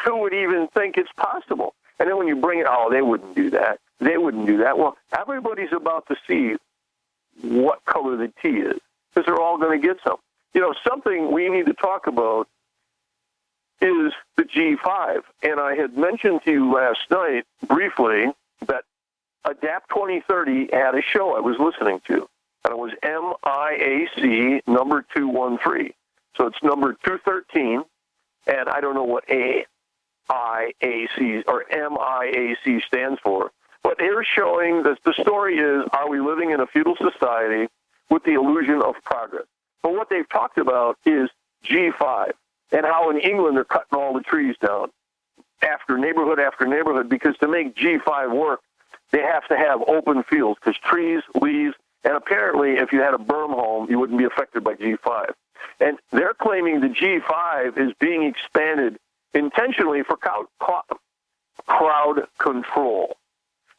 D: Who would even think it's possible? And then when you bring it, oh, they wouldn't do that. They wouldn't do that. Well, everybody's about to see what color the tea is, because they're all going to get some. You know, something we need to talk about is the G5. And I had mentioned to you last night briefly that Adapt 2030 had a show I was listening to, and it was MIAC number 213. So it's number 213, and I don't know what AIAC or MIAC stands for, but they're showing that the story is, are we living in a feudal society with the illusion of progress? But what they've talked about is G5, and how in England they're cutting all the trees down after neighborhood, because to make G5 work, they have to have open fields, because trees, leaves, and apparently if you had a berm home, you wouldn't be affected by G5. And they're claiming the G5 is being expanded intentionally for crowd control.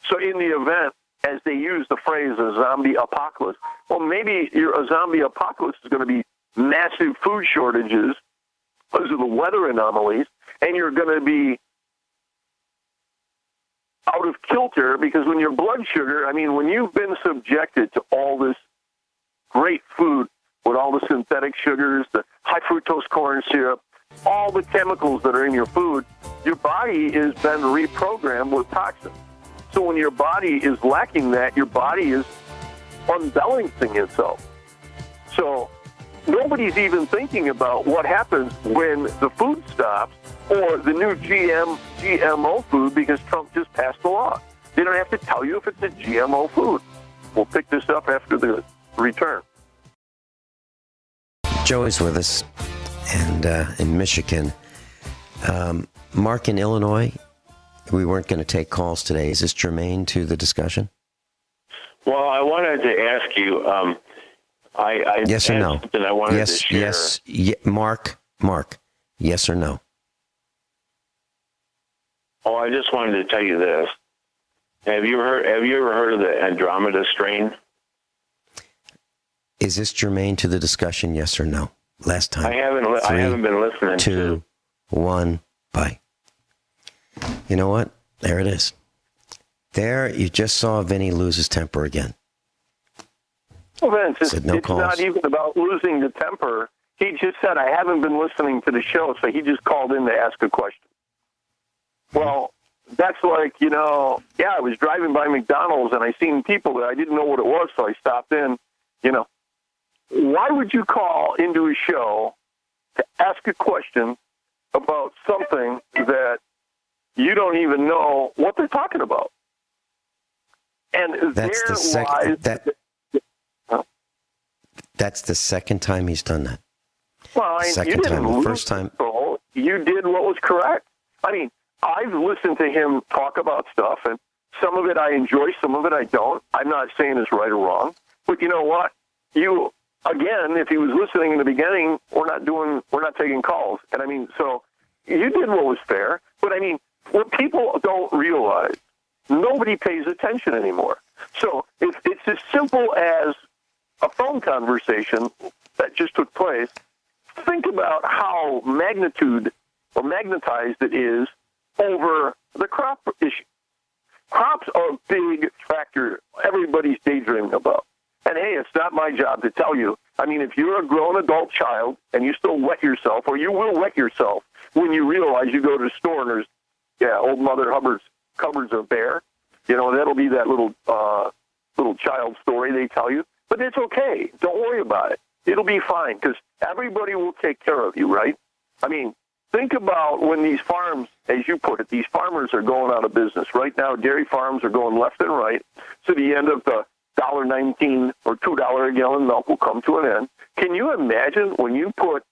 D: So in the event, as they use the phrase a zombie apocalypse, well, maybe a zombie apocalypse is going to be massive food shortages because of the weather anomalies, and you're going to be out of kilter, because when your blood sugar, I mean, when you've been subjected to all this great food with all the synthetic sugars, the high fructose corn syrup, all the chemicals that are in your food, your body has been reprogrammed with toxins. So when your body is lacking that, your body is unbalancing itself. So nobody's even thinking about what happens when the food stops, or the new GMO food, because Trump just passed the law. They don't have to tell you if it's a GMO food. We'll pick this up after the return.
C: Joey's with us, and in Michigan. Mark in Illinois, we weren't going to take calls today. Is this germane to the discussion?
E: Well, I wanted to ask you, I
C: yes or no?
E: I wanted
C: yes,
E: to share.
C: yes, Mark, yes or no?
E: Oh, I just wanted to tell you this. Have you ever heard of the Andromeda strain?
C: Is this germane to the discussion, yes or no? Last time.
E: I haven't been listening
C: 2, 1, bye. You know what? There it is. There, you just saw Vinny lose his temper again.
D: Well, Vince,
C: Said no
D: it's
C: calls.
D: not even about losing the temper. He just said, I haven't been listening to the show, so he just called in to ask a question. Well, that's like, I was driving by McDonald's and I seen people that I didn't know what it was, so I stopped in. Why would you call into a show to ask a question about something that you don't even know what they're talking about? And
C: that's the second. That's the second time he's done that.
D: Well,
C: second time. The first time,
D: you did what was correct. I mean, I've listened to him talk about stuff, and some of it I enjoy, some of it I don't. I'm not saying it's right or wrong, but you know what? Again, if he was listening in the beginning, we're not taking calls. And I mean, so you did what was fair. But I mean, what people don't realize, nobody pays attention anymore. So if it's as simple as a phone conversation that just took place, think about how magnetized it is over the crop issue. Crops are a big factor everybody's daydreaming about. And hey, it's not my job to tell you. I mean, if you're a grown adult child and you still wet yourself, or you will wet yourself when you realize you go to the store and there's, old Mother Hubbard's cupboards are bare. That'll be that little child story they tell you. But it's okay. Don't worry about it. It'll be fine, because everybody will take care of you, right? I mean, think about when these farms, as you put it, these farmers are going out of business. Right now, dairy farms are going left and right to the end of the $1.19 or $2 a gallon milk will come to an end. Can you imagine when you put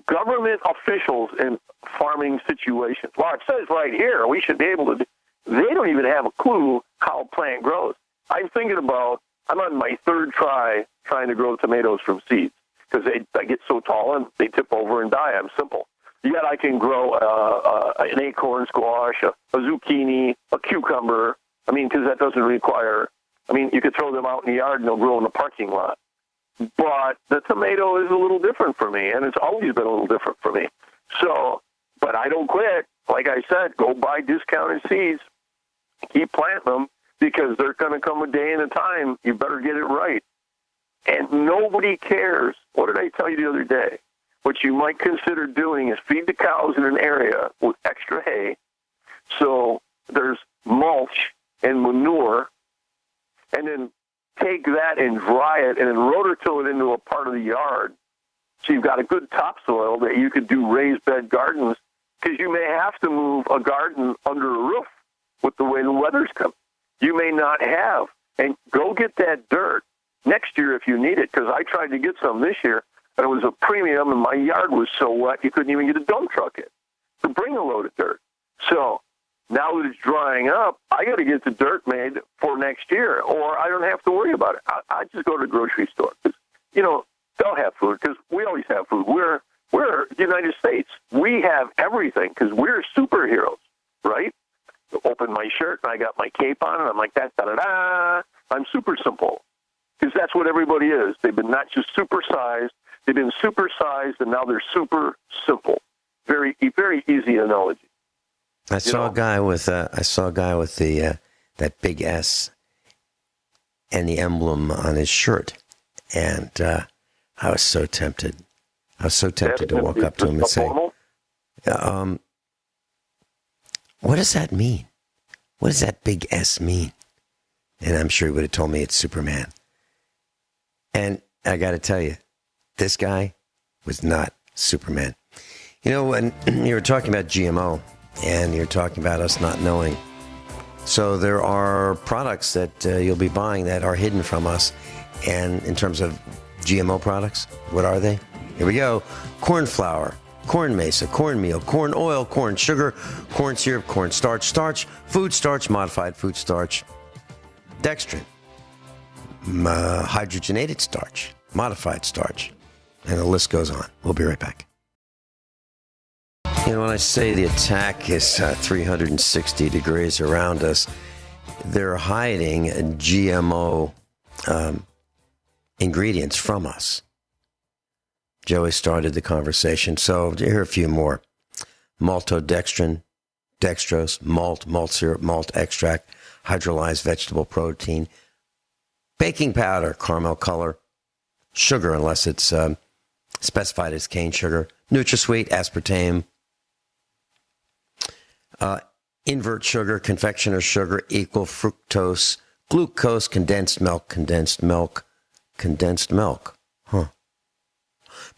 D: government officials in farming situations? Well, it says right here we should be able to. They don't even have a clue how a plant grows. I'm on my third try trying to grow tomatoes from seeds, because they get so tall and they tip over and die. I'm simple. Yet I can grow an acorn squash, a zucchini, a cucumber, I mean, because that doesn't require, I mean, you could throw them out in the yard and they'll grow in the parking lot. But the tomato is a little different for me, and it's always been a little different for me. So, but I don't quit. Like I said, go buy discounted seeds. Keep planting them, because there's going to come a day and a time you better get it right. And nobody cares. What did I tell you the other day? What you might consider doing is feed the cows in an area with extra hay, so there's mulch and manure, and then take that and dry it and then rototill it into a part of the yard. So you've got a good topsoil that you could do raised bed gardens, because you may have to move a garden under a roof with the way the weather's coming. You may not have. And go get that dirt next year if you need it, because I tried to get some this year, and it was a premium, and my yard was so wet you couldn't even get a dump truck in to bring a load of dirt. So now that it's drying up, I got to get the dirt made for next year, or I don't have to worry about it. I just go to the grocery store. You know, they'll have food, because we always have food. We're the United States. We have everything, because we're superheroes, right? Open my shirt, and I got my cape on, and I'm like, da-da-da-da. I'm super simple, because that's what everybody is. They've been not just supersized, they've been supersized, and now they're super simple. Very, very easy analogy.
C: I saw a guy with the that big S and the emblem on his shirt, and I was so tempted. I was so tempted to walk up to him and say, what does that mean? What does that big S mean? And I'm sure he would have told me it's Superman. And I got to tell you, this guy was not Superman. You know, when you were talking about GMO and you're talking about us not knowing, so there are products that you'll be buying that are hidden from us. And in terms of GMO products, what are they? Here we go. Corn flour, corn mesa, cornmeal, corn oil, corn sugar, corn syrup, corn starch, food starch, modified food starch, dextrin, hydrogenated starch, modified starch, and the list goes on. We'll be right back. You know, when I say the attack is 360 degrees around us, they're hiding GMO ingredients from us. Joey started the conversation, so here are a few more. Maltodextrin, dextrose, malt syrup, malt extract, hydrolyzed vegetable protein, baking powder, caramel color, sugar unless it's specified as cane sugar, NutraSweet, aspartame, invert sugar, confectioner sugar, equal fructose, glucose, condensed milk. Huh.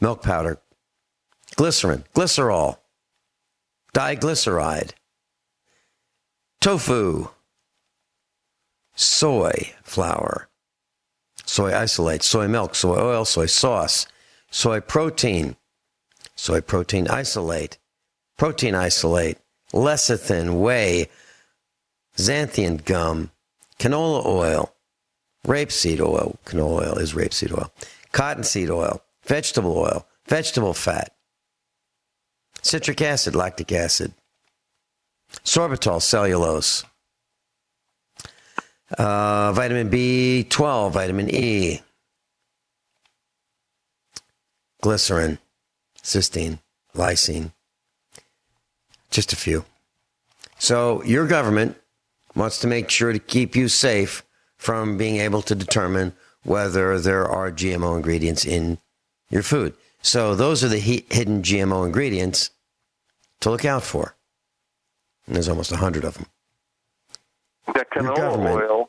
C: Milk powder, glycerin, glycerol, diglyceride, tofu, soy flour, soy isolate, soy milk, soy oil, soy sauce, soy protein isolate, protein isolate, lecithin, whey, xanthan gum, canola oil, rapeseed oil, canola oil is rapeseed oil, cottonseed oil, vegetable fat, citric acid, lactic acid, sorbitol, cellulose, vitamin B12, vitamin E, glycerin, cysteine, lysine, just a few. So your government wants to make sure to keep you safe from being able to determine whether there are GMO ingredients in your food. So those are the hidden GMO ingredients to look out for. And there's almost 100 of them.
D: The canola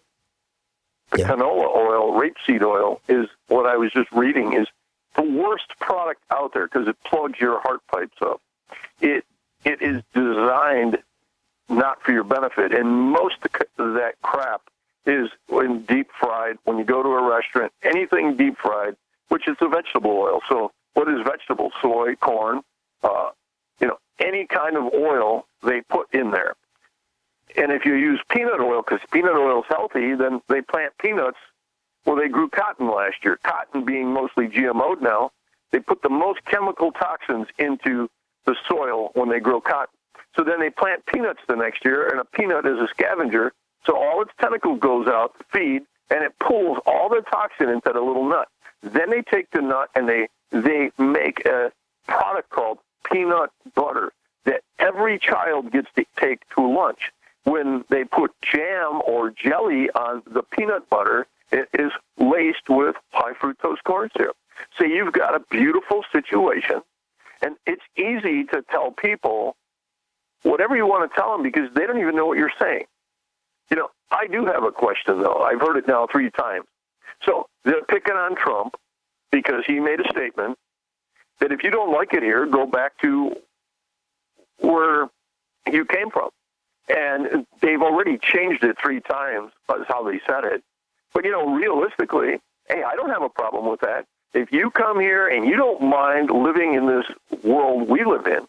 D: oil, rapeseed oil, is what I was just reading, is the worst product out there because it plugs your heart pipes up. It is designed not for your benefit, and most of that crap is when deep fried. When you go to a restaurant, anything deep fried, which is a vegetable oil. So what is vegetable? Soy, corn, any kind of oil they put in there. And if you use peanut oil, because peanut oil is healthy, then they plant peanuts. Well, they grew cotton last year. Cotton being mostly GMO'd now, they put the most chemical toxins into the soil when they grow cotton. So then they plant peanuts the next year, and a peanut is a scavenger, So all its tentacle goes out to feed, and it pulls all the toxin into the little nut. Then they take the nut and they make a product called peanut butter that every child gets to take to lunch. When they put jam or jelly on the peanut butter, it is laced with high fructose corn syrup. So you've got a beautiful situation, and it's easy to tell people whatever you want to tell them because they don't even know what you're saying. You know, I do have a question, though. I've heard it now 3 times. So they're picking on Trump because he made a statement that if you don't like it here, go back to where you came from. And they've already changed it 3 times. That's how they said it. But, you know, realistically, hey, I don't have a problem with that. If you come here and you don't mind living in this world we live in,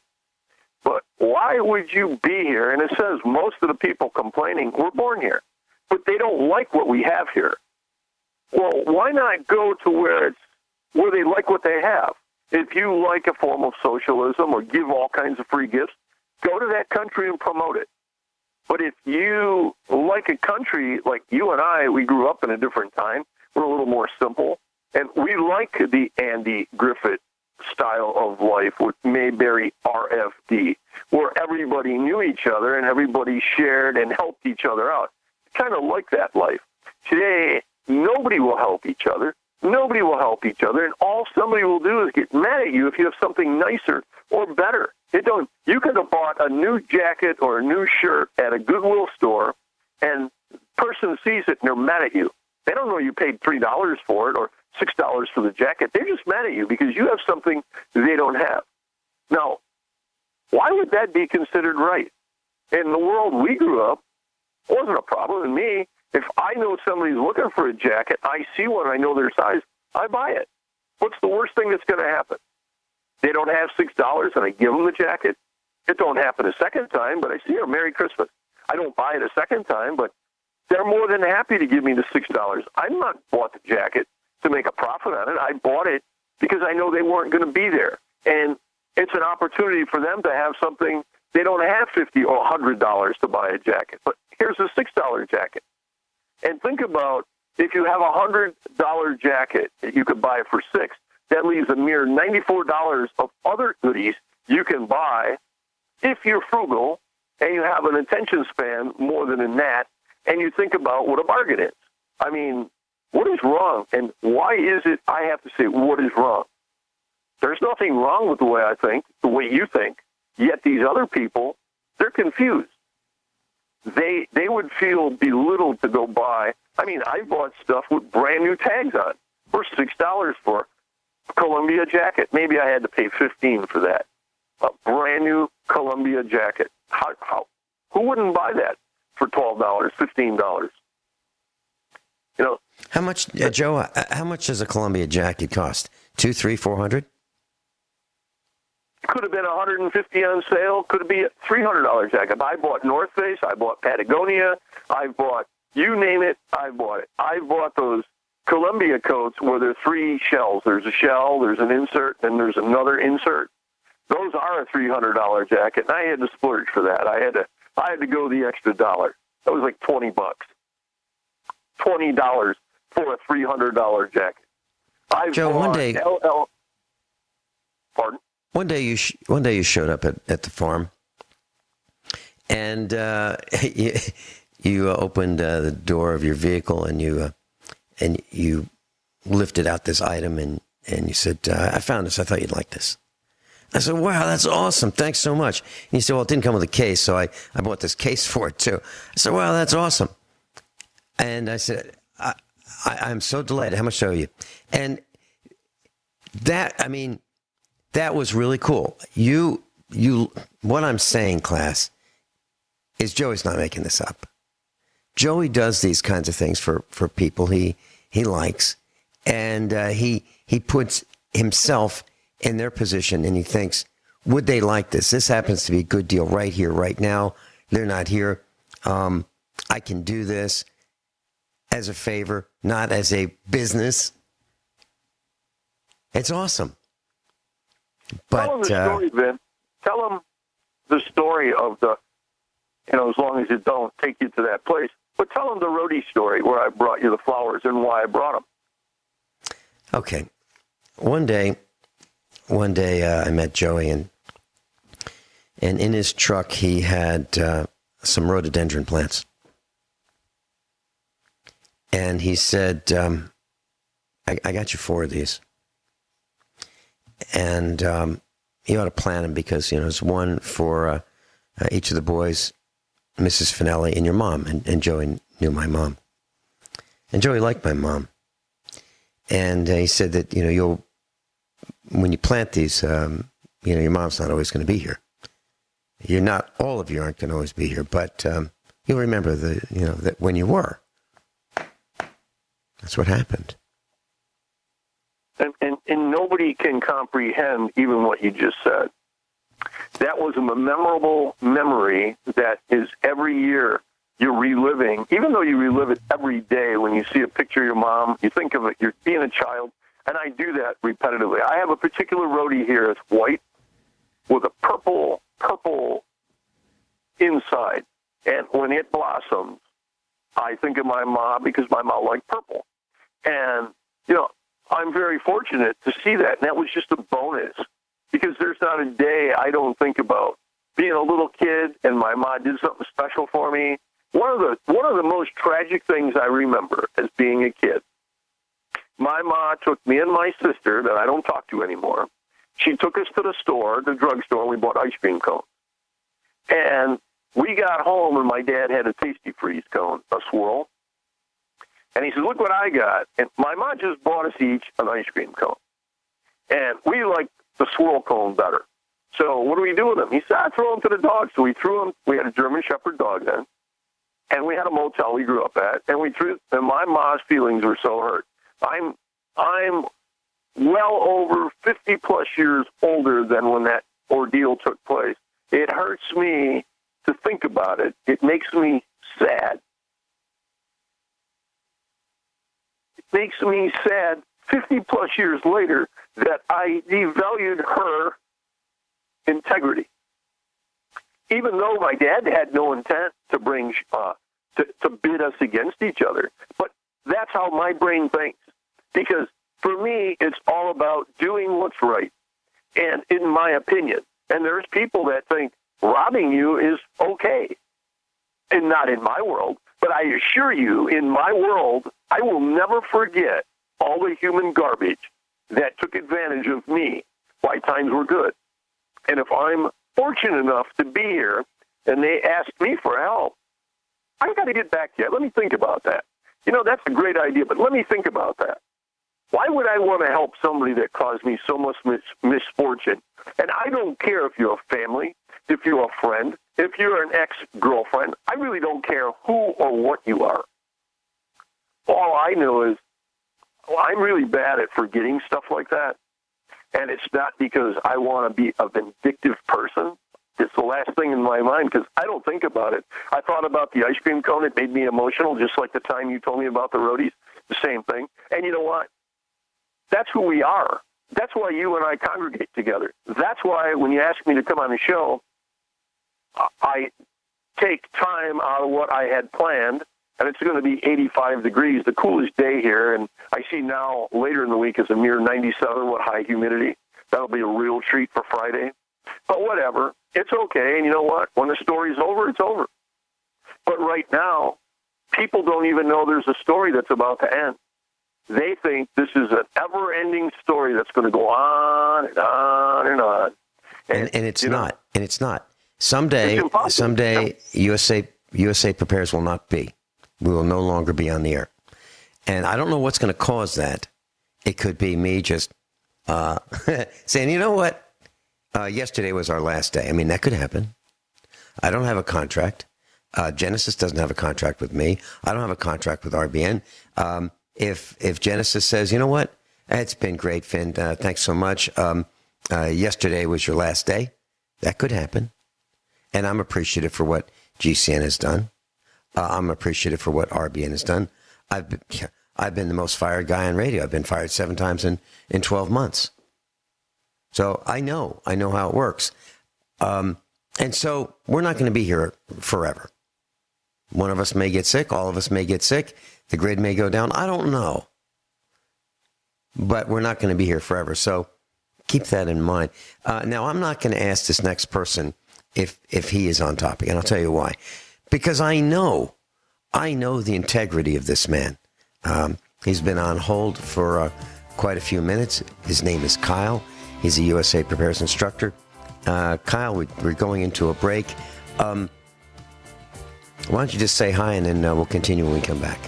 D: but why would you be here? And it says most of the people complaining were born here, but they don't like what we have here. Well, why not go to where they like what they have? If you like a form of socialism or give all kinds of free gifts, go to that country and promote it. But if you like a country like you and I, we grew up in a different time. We're a little more simple. And we like the Andy Griffith style of life with Mayberry RFD, where everybody knew each other and everybody shared and helped each other out. Kind of like that life. Today, nobody will help each other. Nobody will help each other. And all somebody will do is get mad at you if you have something nicer or better. You could have bought a new jacket or a new shirt at a Goodwill store, and the person sees it and they're mad at you. They don't know you paid $3 for it or $6 for the jacket. They're just mad at you because you have something they don't have. Now, why would that be considered right? In the world we grew up, it wasn't a problem. And me, if I know somebody's looking for a jacket, I see one, I know their size, I buy it. What's the worst thing that's going to happen? They don't have $6 and I give them the jacket. It don't happen a second time, but I see her, Merry Christmas. I don't buy it a second time, but they're more than happy to give me the $6. I'm not bought the jacket to make a profit on it. I bought it because I know they weren't going to be there. And it's an opportunity for them to have something. They don't have $50 or $100 to buy a jacket, but here's a $6 jacket. And think about if you have a $100 jacket that you could buy for $6, that leaves a mere $94 of other goodies you can buy if you're frugal and you have an attention span more than a gnat, and you think about what a bargain is. I mean, what is wrong? And why is it I have to say what is wrong? There's nothing wrong with the way I think, the way you think, yet these other people, they're confused. They would feel belittled to go buy. I mean, I bought stuff with brand new tags on for $6 for a Columbia jacket. Maybe I had to pay $15 for that. A brand new Columbia jacket. Who wouldn't buy that for $12, $15? You know,
C: how much, Joe? How much does a Columbia jacket cost? $200, $300, $400?
D: Could have been $150 on sale. Could be a $300 jacket. I bought North Face. I bought Patagonia. I bought, you name it, I bought it. I bought those Columbia coats where there are 3 shells. There's a shell, there's an insert, and there's another insert. Those are a $300 jacket, and I had to splurge for that. I had to go the extra dollar. That was like $20. $20 for a $300 jacket.
C: Joe, one day,
D: pardon?
C: One day you showed up at the farm, and you opened the door of your vehicle, and you lifted out this item, and you said, "I found this. I thought you'd like this." I said, "Wow, that's awesome. Thanks so much." And he said, "Well, it didn't come with a case, so I bought this case for it too." I said, "Wow, that's awesome." And I said, I'm so delighted. How much owe you? And that was really cool. What I'm saying, class, is Joey's not making this up. Joey does these kinds of things for people he likes, and he puts himself in their position, and he thinks, would they like this? This happens to be a good deal right here, right now. They're not here. I can do this as a favor, not as a business. It's awesome. But,
D: tell them the story, Vin. Tell them the story of as long as it don't take you to that place. But tell them the roadie story where I brought you the flowers and why I brought them.
C: Okay. One day I met Joey, and in his truck he had some rhododendron plants. And he said, I got you 4 of these. And you ought to plant them because, there's one for each of the boys, Mrs. Finelli, and your mom. And Joey knew my mom. And Joey liked my mom. And he said that, when you plant these, your mom's not always going to be here. All of you aren't going to always be here, but you'll remember that when you were. That's what happened.
D: And nobody can comprehend even what you just said. That was a memorable memory that is every year you're reliving, even though you relive it every day when you see a picture of your mom, you think of it, you're being a child, and I do that repetitively. I have a particular rhodie here. It's white with a purple inside, and when it blossoms, I think of my mom because my mom liked purple. And, I'm very fortunate to see that, and that was just a bonus because there's not a day I don't think about being a little kid and my mom did something special for me. One of the most tragic things I remember as being a kid, my mom took me and my sister, that I don't talk to anymore, she took us to the drugstore, and we bought ice cream cones. And we got home, and my dad had a Tasty Freeze cone, a swirl. And he said, look what I got. And my mom just bought us each an ice cream cone. And we liked the swirl cone better. So what do we do with them? He said, I throw them to the dogs. So we threw them. We had a German Shepherd dog then. And we had a motel we grew up at. And and my mom's feelings were so hurt. I'm well over 50 plus years older than when that ordeal took place. It hurts me to think about it. It makes me sad. It makes me sad 50 plus years later that I devalued her integrity. Even though my dad had no intent to bring, to bid us against each other. But that's how my brain thinks. Because for me, it's all about doing what's right. And in my opinion, and there's people that think robbing you is okay. And not in my world. But I assure you, in my world, I will never forget all the human garbage that took advantage of me while times were good. And if I'm fortunate enough to be here and they ask me for help, I got to get back to you. Let me think about that. That's a great idea, but let me think about that. Why would I want to help somebody that caused me so much misfortune? And I don't care if you're a family, if you're a friend, if you're an ex-girlfriend. I really don't care who or what you are. All I know is I'm really bad at forgetting stuff like that. And it's not because I want to be a vindictive person. It's the last thing in my mind because I don't think about it. I thought about the ice cream cone. It made me emotional, just like the time you told me about the roadies. The same thing. And you know what? That's who we are. That's why you and I congregate together. That's why when you ask me to come on the show, I take time out of what I had planned, and it's going to be 85 degrees, the coolest day here, and I see now later in the week is a mere 97 with high humidity. That'll be a real treat for Friday. But whatever, it's okay, and you know what? When the story's over, it's over. But right now, people don't even know there's a story that's about to end. They think this is an ever-ending story that's going to go on and on and on.
C: And it's not. And it's not. Someday, USA Prepares will not be. We will no longer be on the air. And I don't know what's going to cause that. It could be me just saying, you know what? Yesterday was our last day. I mean, that could happen. I don't have a contract. Genesis doesn't have a contract with me. I don't have a contract with RBN. If Genesis says, you know what? It's been great, Finn. Thanks so much. Yesterday was your last day. That could happen. And I'm appreciative for what GCN has done. I'm appreciative for what RBN has done. I've been the most fired guy on radio. I've been fired 7 times in 12 months. So I know how it works. And so we're not going to be here forever. One of us may get sick. All of us may get sick. The grid may go down. I don't know. But we're not going to be here forever. So keep that in mind. Now, I'm not going to ask this next person if he is on topic. And I'll tell you why. Because I know the integrity of this man. He's been on hold for quite a few minutes. His name is Kyle. He's a USA Preparedness instructor. Kyle, we're going into a break. Why don't you just say hi, and then we'll continue when we come back.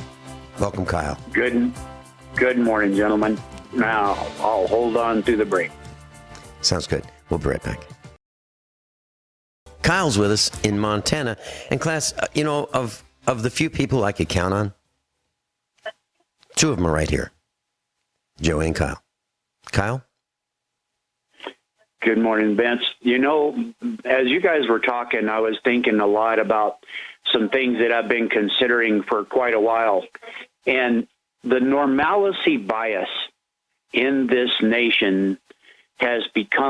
C: Welcome, Kyle.
F: Good morning, gentlemen. Now, I'll hold on through the break.
C: Sounds good. We'll be right back. Kyle's with us in Montana. And class, of the few people I could count on, two of them are right here. Joey and Kyle. Kyle?
F: Good morning, Vince. As you guys were talking, I was thinking a lot about some things that I've been considering for quite a while. And the normalcy bias in this nation has been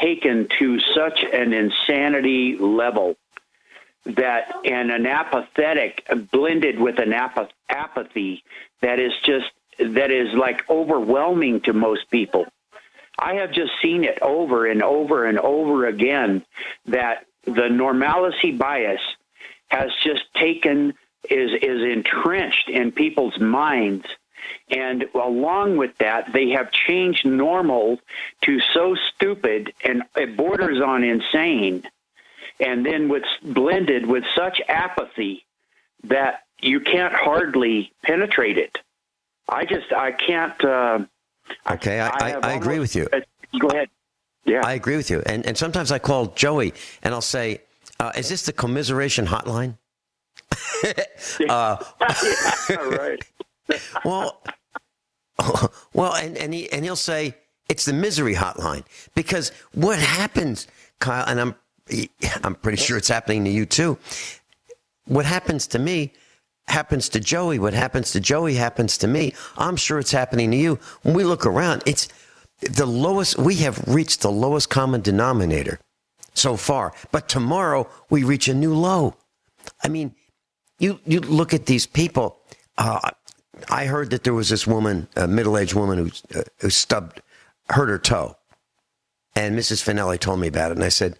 F: taken to such an insanity level and an apathetic blended with an apathy that is like overwhelming to most people. I have just seen it over and over and over again that the normalcy bias has just is entrenched in people's minds. And along with that, they have changed normal to so stupid and it borders on insane. And then blended with such apathy that you can't hardly penetrate it. I can't.
C: Okay, I agree with you.
F: Go ahead. Yeah.
C: I agree with you. And sometimes I call Joey and I'll say, is this the Co-miseration Hotline?
F: Right.
C: Well, and he'll say it's the misery hotline, because what happens, Kyle, and I'm pretty sure it's happening to you too. What happens to me happens to Joey. What happens to Joey happens to me. I'm sure it's happening to you. When we look around, it's the lowest. We have reached the lowest common denominator so far, but tomorrow we reach a new low. I mean, you look at these people. I heard that there was this woman, a middle-aged woman who hurt her toe. And Mrs. Finelli told me about it. And I said,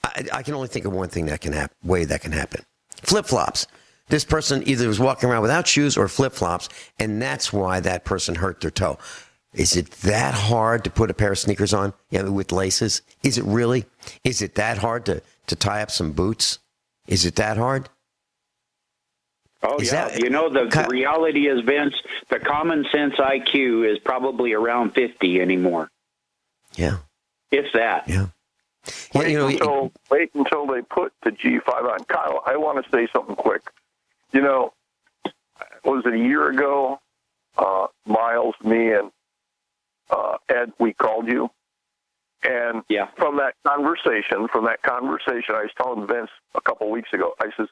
C: I can only think of one thing that can happen. Flip-flops. This person either was walking around without shoes or flip-flops, and that's why that person hurt their toe. Is it that hard to put a pair of sneakers on with laces? Is it really? Is it that hard to tie up some boots? Is it that hard?
F: Oh, yeah. The reality is, Vince, the common sense IQ is probably around 50 anymore.
C: Yeah.
F: If that.
C: Yeah.
D: Wait until they put the G5 on. Kyle, I want to say something quick. Was it a year ago, Miles, me, and Ed, we called you? And from that conversation, I was telling Vince a couple weeks ago, I says,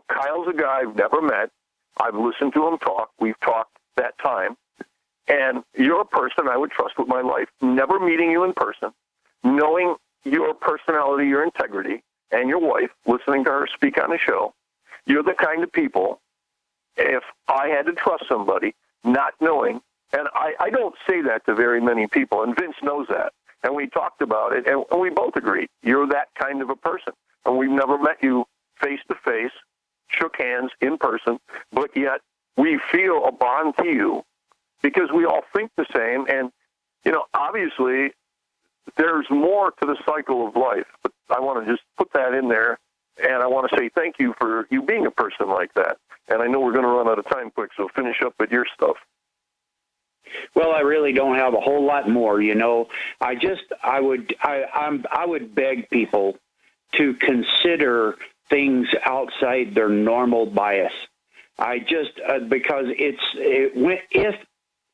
D: Kyle's a guy I've never met. I've listened to him talk. We've talked that time. And you're a person I would trust with my life. Never meeting you in person, knowing your personality, your integrity, and your wife, listening to her speak on the show. You're the kind of people, if I had to trust somebody, not knowing, and I don't say that to very many people, and Vince knows that. And we talked about it, and we both agreed. You're that kind of a person. And we've never met you face-to-face, shook hands in person, but yet we feel a bond to you because we all think the same. And, obviously, there's more to the cycle of life. But I want to just put that in there, and I want to say thank you for you being a person like that. And I know we're going to run out of time quick, so finish up with your stuff.
F: Well, I really don't have a whole lot more. I would beg people to consider things outside their normal bias. Because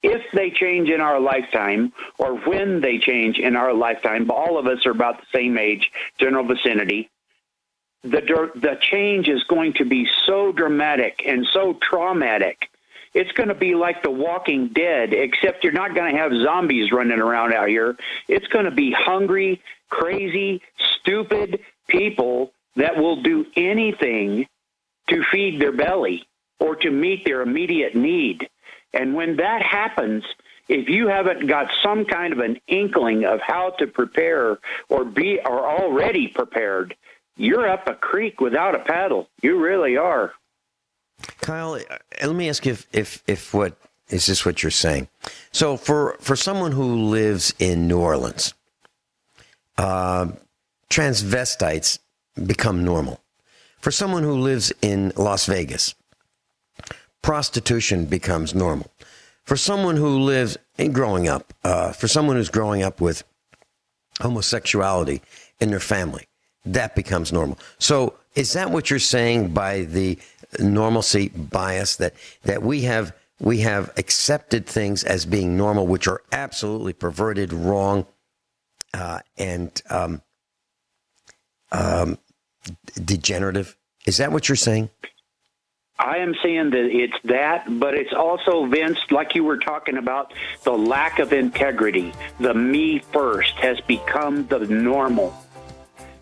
F: if they change in our lifetime, or when they change in our lifetime, but all of us are about the same age, general vicinity. The change is going to be so dramatic and so traumatic. It's going to be like The Walking Dead, except you're not going to have zombies running around out here. It's going to be hungry, crazy, stupid people that will do anything to feed their belly or to meet their immediate need. And when that happens, if you haven't got some kind of an inkling of how to prepare or already prepared, you're up a creek without a paddle. You really are.
C: Kyle, let me ask you if what is this what you're saying? So for someone who lives in New Orleans, transvestites become normal. For someone who lives in Las Vegas, prostitution becomes normal. For someone who lives in growing up, for someone who's growing up with homosexuality in their family, that becomes normal. So is that what you're saying by the normalcy bias, that we have accepted things as being normal, which are absolutely perverted, wrong, and degenerative? Is that what you're saying?
F: I am saying that it's that, but it's also, Vince, like you were talking about, the lack of integrity. The me first has become the normal.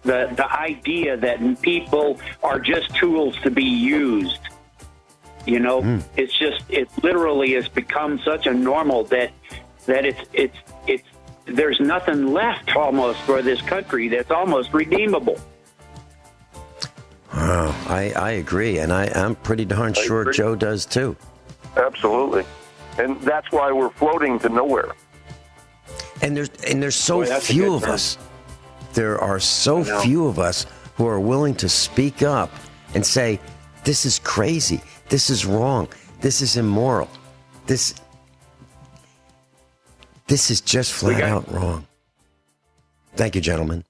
F: The idea that people are just tools to be used. You know, it literally has become such a normal that it's there's nothing left almost for this country that's almost redeemable.
C: Wow, I agree, and I'm pretty darn sure Joe does too.
D: Absolutely, and that's why we're floating to nowhere.
C: And there's so few of us. There are so few of us who are willing to speak up and say, "This is crazy. This is wrong. This is immoral. This is just flat out wrong." Thank you, gentlemen.